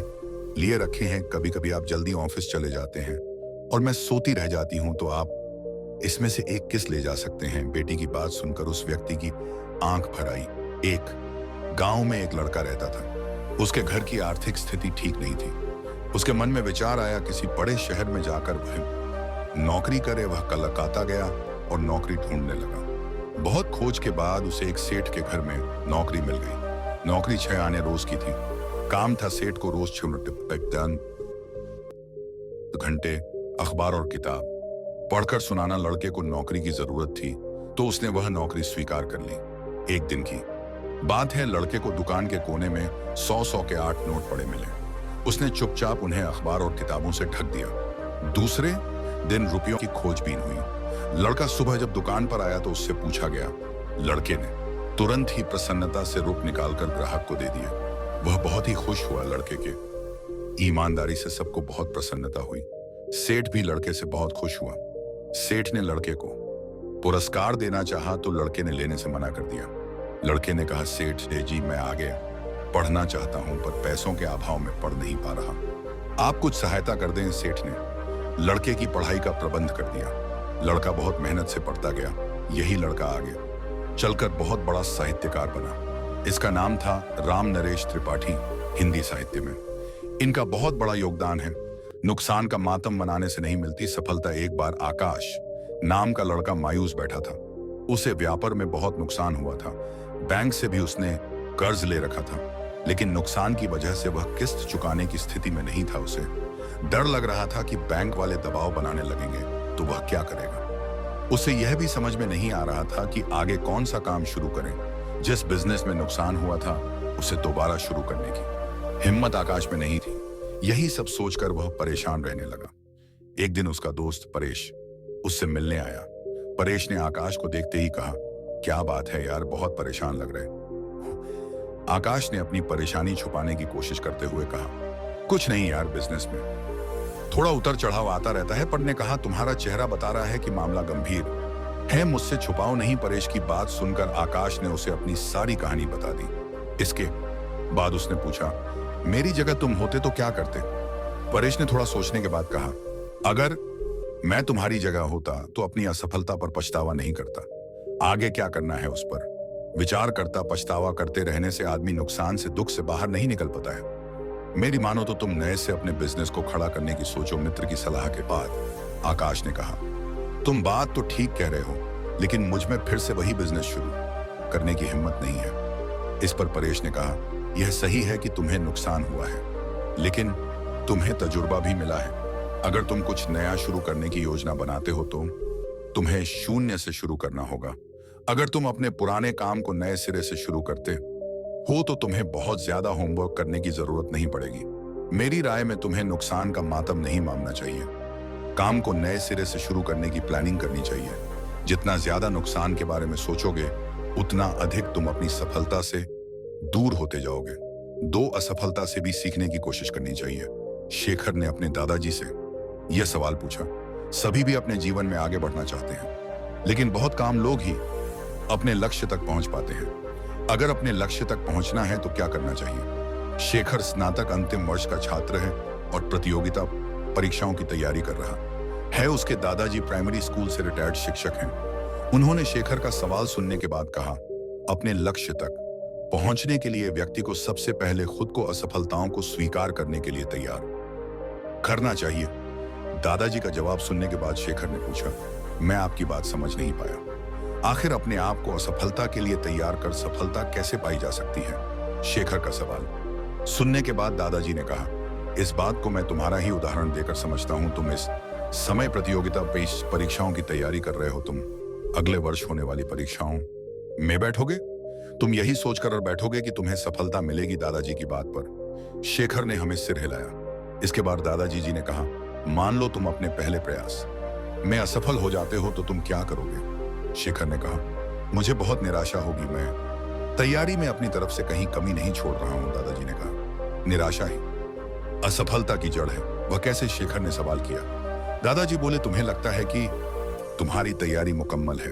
Speaker 1: लिए रखे हैं। कभी कभी आप जल्दी ऑफिस चले जाते हैं और मैं सोती रह जाती हूं, तो आप इसमें से एक किस ले जा सकते हैं। बेटी की बात सुनकर उस व्यक्ति की आंख भर आई। एक गांव में एक लड़का रहता था। उसके घर की आर्थिक स्थिति ठीक नहीं थी। उसके मन में विचार आया, किसी बड़े शहर में जाकर वह नौकरी करे। वह कलकत्ता गया और नौकरी ढूंढने लगा। बहुत खोज के बाद उसे एक सेठ के घर में नौकरी मिल गई। नौकरी 6 आने रोज की थी। काम था सेठ को रोज 6 घंटे अखबार और किताब पढ़कर सुनाना। लड़के को नौकरी की जरूरत थी तो उसने वह नौकरी स्वीकार कर ली। एक दिन की बात है, लड़के को दुकान के कोने में 100 के 8 नोट पड़े मिले। उसने चुपचाप उन्हें अखबार और किताबों से ढक दिया। दूसरे दिन रुपयों की खोजबीन हुई। लड़का सुबह जब दुकान पर आया तो उससे पूछा गया। लड़के ने तुरंत ही प्रसन्नता से रुपये निकालकर ग्राहक को दे दिए। वह बहुत ही खुश हुआ। लड़के के ईमानदारी से सबको बहुत प्रसन्नता हुई। सेठ भी लड़के से बहुत खुश हुआ। सेठ ने लड़के को पुरस्कार देना चाहा तो लड़के ने लेने से मना कर दिया। लड़के ने कहा, सेठ जी, मैं आगे पढ़ना चाहता हूं, पर पैसों के अभाव में पढ़ नहीं पा रहा, आप कुछ सहायता कर दें। सेठ ने लड़के की पढ़ाई का प्रबंध कर दिया। लड़का बहुत मेहनत से पढ़ता गया। यही लड़का आगे चलकर बहुत बड़ा साहित्यकार बना। इसका नाम था राम नरेश त्रिपाठी। हिंदी साहित्य में। इनका बहुत बड़ा योगदान है। नुकसान का मातम मनाने से नहीं मिलती सफलता। एक बार आकाश नाम का लड़का मायूस बैठा था। उसे व्यापार में बहुत नुकसान हुआ था। बैंक से भी उसने कर्ज ले रखा था, लेकिन नुकसान की वजह से वह किस्त चुकाने की स्थिति में नहीं था। उसे डर लग रहा था कि बैंक वाले दबाव बनाने लगेंगे तो वह क्या करेगा। उसे यह भी समझ में नहीं आ रहा था कि आगे कौन सा काम शुरू करें। जिस बिजनेस में नुकसान हुआ था उसे दोबारा शुरू करने की हिम्मत आकाश में नहीं थी। यही सब सोचकर वह परेशान रहने लगा। एक दिन उसका दोस्त परेश उससे मिलने आया। परेश ने आकाश को देखते ही कहा, क्या बात है यार, बहुत परेशान लग रहे। आकाश ने अपनी परेशानी छुपाने की कोशिश करते हुए कहा, कुछ नहीं यार, बिजनेस में थोड़ा उतर चढ़ाव आता रहता है। पर ने कहा, तुम्हारा चेहरा बता रहा है कि मामला गंभीर है, मुझसे छुपाओ नहीं। परेश की बात सुनकर आकाश ने उसे अपनी सारी कहानी बता दी। इसके बाद उसने पूछा, मेरी जगह तुम होते तो क्या करते? परेश ने थोड़ा सोचने के बाद कहा, अगर मैं तुम्हारी जगह होता तो अपनी असफलता पर पछतावा नहीं करता। आगे क्या करना है उस पर विचार करता। पछतावा करते रहने से आदमी नुकसान से, दुख से बाहर नहीं निकल पाता है। मेरी मानो तो तुम नए से अपने बिजनेस को खड़ा करने की सोचो। मित्र की सलाह के बाद आकाश ने कहा, तुम बात तो ठीक कह रहे हो, लेकिन मुझ में फिर से वही बिजनेस शुरू करने की हिम्मत नहीं है। इस पर परेश ने कहा, यह सही है कि तुम्हें नुकसान हुआ है, लेकिन तुम्हें तजुर्बा भी मिला है। अगर तुम कुछ नया शुरू करने की योजना बनाते हो तो तुम्हें शून्य से शुरू करना होगा। अगर तुम अपने पुराने काम को नए सिरे से शुरू करते हो तो तुम्हें बहुत ज्यादा होमवर्क करने की जरूरत नहीं पड़ेगी। मेरी राय में तुम्हें नुकसान का मातम नहीं मानना चाहिए। काम को नए सिरे से शुरू करने की प्लानिंग करनी चाहिए। जितना ज्यादा नुकसान के बारे में सोचोगे उतना अधिक तुम अपनी सफलता से दूर होते जाओगे। दो असफलता से भी सीखने की कोशिश करनी चाहिए। शेखर ने अपने दादाजी से यह सवाल पूछा। सभी भी अपने जीवन में आगे बढ़ना चाहते हैं, लेकिन बहुत कम लोग ही अपने लक्ष्य तक पहुंच पाते हैं। अगर अपने लक्ष्य तक पहुंचना है तो क्या करना चाहिए? शेखर स्नातक अंतिम वर्ष का छात्र है और प्रतियोगिता परीक्षाओं की तैयारी कर रहा है। उसके दादाजी प्राइमरी स्कूल से रिटायर्ड शिक्षक हैं। उन्होंने शेखर का सवाल सुनने के बाद कहा, अपने लक्ष्य तक पहुंचने के लिए व्यक्ति को सबसे पहले खुद को असफलताओं को स्वीकार करने के लिए तैयार करना चाहिए। दादाजी का जवाब सुनने के बाद शेखर ने पूछा, मैं आपकी बात समझ नहीं पाया। आखिर अपने आप को असफलता के लिए तैयार कर सफलता कैसे पाई जा सकती है? शेखर का सवाल सुनने के बाद दादाजी ने कहा, इस बात को मैं तुम्हारा ही उदाहरण देकर समझता हूं। तुम इस समय प्रतियोगिता परीक्षाओं की तैयारी कर रहे हो। तुम अगले वर्ष होने वाली परीक्षाओं में बैठोगे। तुम यही सोचकर और बैठोगे कि तुम्हें सफलता मिलेगी। दादाजी की बात पर शेखर ने हमें सिर हिलाया। इसके बाद दादाजी जी ने कहा, मान लो तुम अपने पहले प्रयास में असफल हो जाते हो तो तुम क्या करोगे? शेखर ने कहा, मुझे बहुत निराशा होगी। मैं तैयारी में अपनी तरफ से कहीं कमी नहीं छोड़ रहा हूं। दादाजी ने कहा, निराशा ही असफलता की जड़ है। वह कैसे? शेखर ने सवाल किया। दादाजी बोले, तुम्हें लगता है कि तुम्हारी तैयारी मुकम्मल है,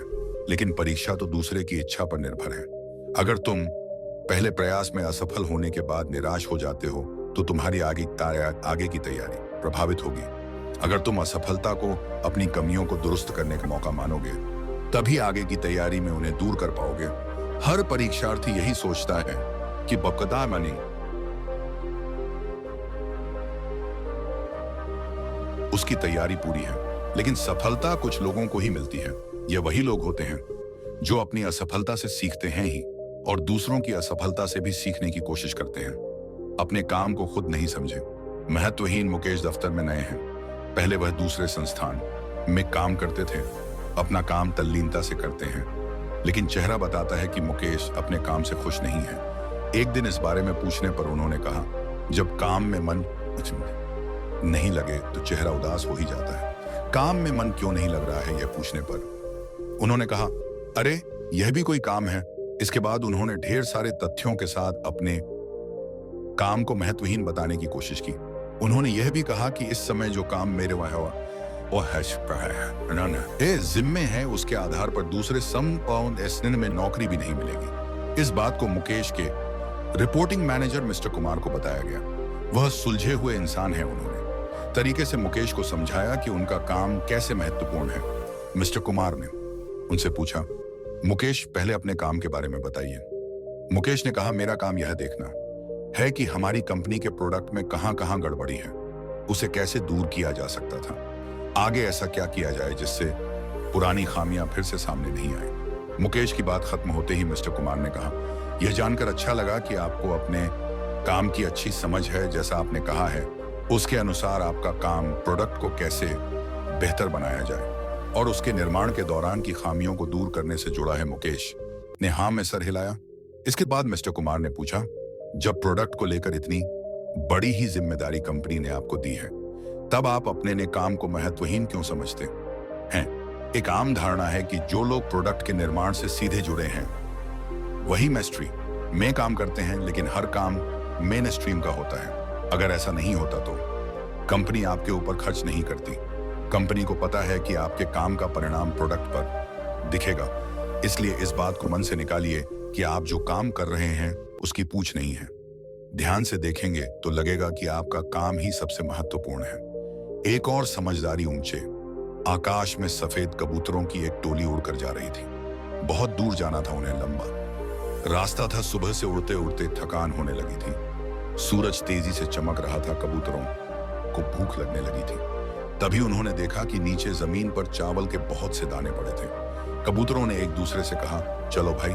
Speaker 1: लेकिन परीक्षा तो दूसरे की इच्छा पर निर्भर है। अगर तुम पहले प्रयास में असफल होने के बाद निराश हो जाते हो तो तुम्हारी आगे की तैयारी प्रभावित होगी। अगर तुम असफलता को अपनी कमियों को दुरुस्त करने का मौका मानोगे, तभी आगे की तैयारी में उन्हें दूर कर पाओगे। हर परीक्षार्थी यही सोचता है कि बकदा मनी उसकी तैयारी पूरी है, लेकिन सफलता कुछ लोगों को ही मिलती है। ये वही लोग होते हैं जो अपनी असफलता से सीखते हैं ही और दूसरों की असफलता से भी सीखने की कोशिश करते हैं। अपने काम को खुद नहीं समझे। महत्वहीन मुकेश दफ्तर में नए हैं। पहले वह दूसरे संस्थान में काम करते थे। अपना काम तल्लीनता से करते हैं, लेकिन चेहरा बताता है कि मुकेश अपने काम से खुश नहीं है। एक दिन इस बारे में पूछने पर उन्होंने कहा, जब काम में मन नहीं लगे तो चेहरा उदास हो ही जाता है। काम में मन क्यों नहीं लग रहा है, यह पूछने पर उन्होंने कहा, अरे यह भी कोई काम है। इसके बाद उन्होंने ढेर सारे तथ्यों के साथ अपने काम को महत्वहीन बताने की कोशिश की। उन्होंने यह भी कहा कि इस समय जो काम मेरे वहां जिम्मे है, उसके आधार पर दूसरे संपाउंड में नौकरी भी नहीं मिलेगी। इस बात को मुकेश के रिपोर्टिंग मैनेजर मिस्टर कुमार को बताया गया। वह सुलझे हुए इंसान है। उन्होंने तरीके से मुकेश को समझाया कि उनका काम कैसे महत्वपूर्ण है। मिस्टर कुमार ने उनसे पूछा, मुकेश पहले अपने काम के बारे में बताइए। मुकेश ने कहा, मेरा काम यह देखना है कि हमारी कंपनी के प्रोडक्ट में कहां कहां गड़बड़ी है, उसे कैसे दूर किया जा सकता था, आगे ऐसा क्या किया जाए जिससे पुरानी खामियां फिर से सामने नहीं आए। मुकेश की बात खत्म होते ही मिस्टर कुमार ने कहा, यह जानकर अच्छा लगा कि आपको अपने काम की अच्छी समझ है। जैसा आपने कहा है उसके अनुसार आपका काम प्रोडक्ट को कैसे बेहतर बनाया जाए और उसके निर्माण के दौरान की खामियों को दूर करने से जुड़ा है। मुकेश ने हाँ में सर हिलाया। इसके बाद मिस्टर कुमार ने पूछा, जब प्रोडक्ट को लेकर इतनी बड़ी ही जिम्मेदारी कंपनी ने आपको दी है, तब आप अपने ने काम को महत्वहीन क्यों समझते हैं? एक आम धारणा है कि जो लोग प्रोडक्ट के निर्माण से सीधे जुड़े हैं वही मेस्ट्री में काम करते हैं, लेकिन हर काम मेन स्ट्रीम का होता है। अगर ऐसा नहीं होता तो कंपनी आपके ऊपर खर्च नहीं करती। कंपनी को पता है कि आपके काम का परिणाम प्रोडक्ट पर दिखेगा, इसलिए इस बात को मन से निकालिए कि आप जो काम कर रहे हैं उसकी पूछ नहीं है। ध्यान से देखेंगे तो लगेगा कि आपका काम ही सबसे महत्वपूर्ण है। एक और समझदारी, ऊंचे आकाश में सफेद कबूतरों की एक टोली उड़कर जा रही थी। बहुत दूर जाना था उन्हें, लंबा रास्ता था। सुबह से उड़ते उड़ते थकान होने लगी थी। सूरज तेजी से चमक रहा था। कबूतरों को भूख लगने लगी थी। तभी उन्होंने देखा कि नीचे जमीन पर चावल के बहुत से दाने पड़े थे। कबूतरों ने एक दूसरे से कहा, चलो भाई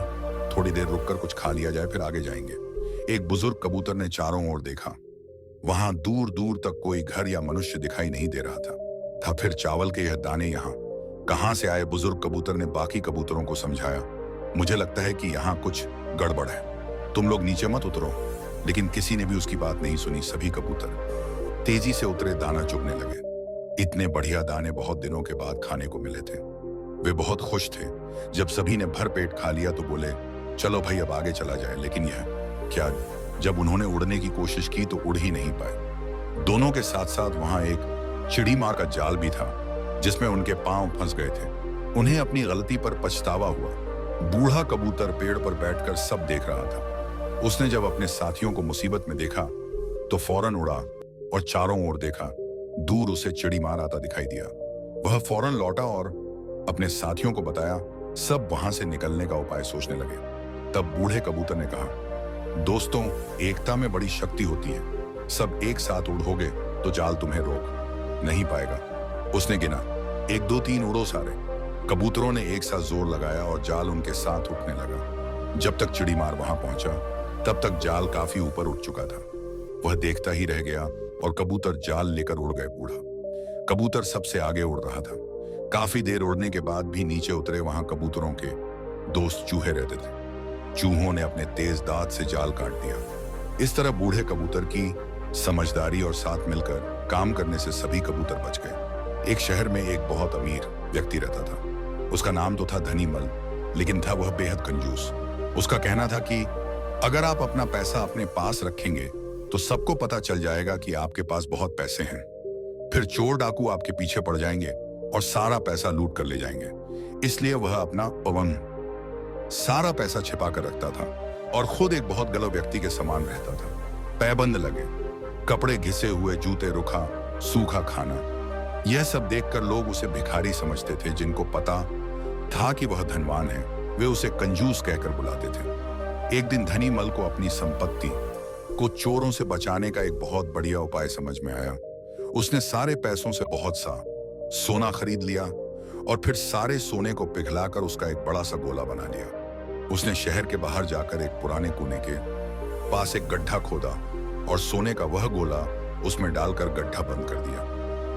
Speaker 1: थोड़ी देर रुककर कुछ खा लिया जाए, फिर आगे जाएंगे। एक बुजुर्ग कबूतर ने चारों ओर देखा। वहां दूर दूर तक कोई घर या मनुष्य दिखाई नहीं दे रहा था। फिर चावल के यह दाने यहाँ कहां से आए? बुजुर्ग कबूतर ने बाकी कबूतरों को समझाया, मुझे लगता है कि यहाँ कुछ गड़बड़ है, तुम लोग नीचे मत उतरो। लेकिन किसी ने भी उसकी बात नहीं सुनी। सभी कबूतर तेजी से उतरे, दाना चुगने लगे। इतने बढ़िया दाने बहुत दिनों के बाद खाने को मिले थे। वे बहुत खुश थे। जब सभी ने भर पेट खा लिया तो बोले, चलो भाई अब आगे चला जाए। लेकिन यह क्या, जब उन्होंने उड़ने की कोशिश की तो उड़ ही नहीं पाए। दोनों के साथ साथ वहां एक चिड़ी मार का जाल भी था जिसमें उनके पांव फंस गए थे। उन्हें अपनी गलती पर पछतावा हुआ। बूढ़ा कबूतर पेड़ पर बैठकर सब देख रहा था। उसने जब अपने साथियों को मुसीबत में देखा तो फौरन उड़ा और चारों ओर देखा। दूर उसे चिड़ी मार आता दिखाई दिया। वह फौरन लौटा और अपने साथियों को बताया। सब वहां से निकलने का उपाय सोचने लगे। तब बूढ़े कबूतर ने कहा, दोस्तों, एकता में बड़ी शक्ति होती है। सब एक साथ उड़ोगे तो जाल तुम्हें रोक नहीं पाएगा। उसने गिना, 1 2 3 उड़ो सारे। कबूतरों ने एक साथ जोर लगाया और जाल उनके साथ उठने लगा। जब तक चिड़ी मार वहां पहुंचा तब तक जाल काफी ऊपर उठ चुका था। वह देखता ही रह गया और कबूतर जाल लेकर उड़ गए। बूढ़ा कबूतर सबसे आगे उड़ रहा था। काफी देर उड़ने के बाद भी नीचे उतरे वहां कबूतरों के दोस्त चूहे रहते थे। चूहों ने अपने तेज दांत से जाल काट दिया। इस तरह बूढ़े कबूतर की समझदारी और साथ मिलकर काम करने से सभी कबूतर बच गए। एक शहर में एक बहुत अमीर व्यक्ति रहता था। उसका नाम तो था धनी मल, लेकिन था वह बेहद कंजूस। उसका कहना था कि अगर आप अपना पैसा अपने पास रखेंगे तो सबको पता चल जाएगा कि आपके पास बहुत पैसे हैं। फिर चोर डाकू आपके पीछे पड़ जाएंगे और सारा पैसा लूट कर ले जाएंगे। इसलिए वह अपना सारा पैसा छिपा कर रखता था और खुद एक बहुत गलत व्यक्ति के समान रहता था। पैबंद लगे, कपड़े घिसे हुए, जूते रुखा, सूखा खाना, यह सब देखकर लोग उसे भिखारी समझते थे। जिनको पता था कि वह धनवान है, वे उसे कंजूस कहकर बुलाते थे। एक दिन धनी मल को अपनी संपत्ति को चोरों से बचाने का एक बहुत बढ़िया उपाय समझ में आया। उसने सारे पैसों से बहुत सा सोना खरीद लिया और फिर सारे सोने को पिघलाकर उसका एक बड़ा सा गोला बना लिया। उसने शहर के बाहर जाकर एक पुराने कुएं के पास एक गड्ढा खोदा और सोने का वह गोला उसमें डालकर गड्ढा बंद कर दिया।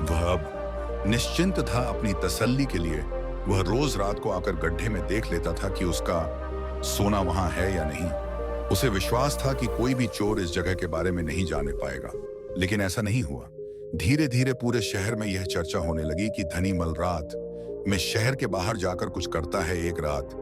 Speaker 1: वह अब निश्चिंत था। अपनी तसल्ली के लिए वह रोज रात को आकर गड्ढे में देख लेता था कि उसका सोना वहां है या नहीं। उसे विश्वास था कि कोई भी चोर इस जगह के बारे में नहीं जाने पाएगा, लेकिन ऐसा नहीं हुआ। धीरे धीरे पूरे शहर में यह चर्चा होने लगी कि धनी मल रात में शहर के बाहर जाकर कुछ करता है। एक रात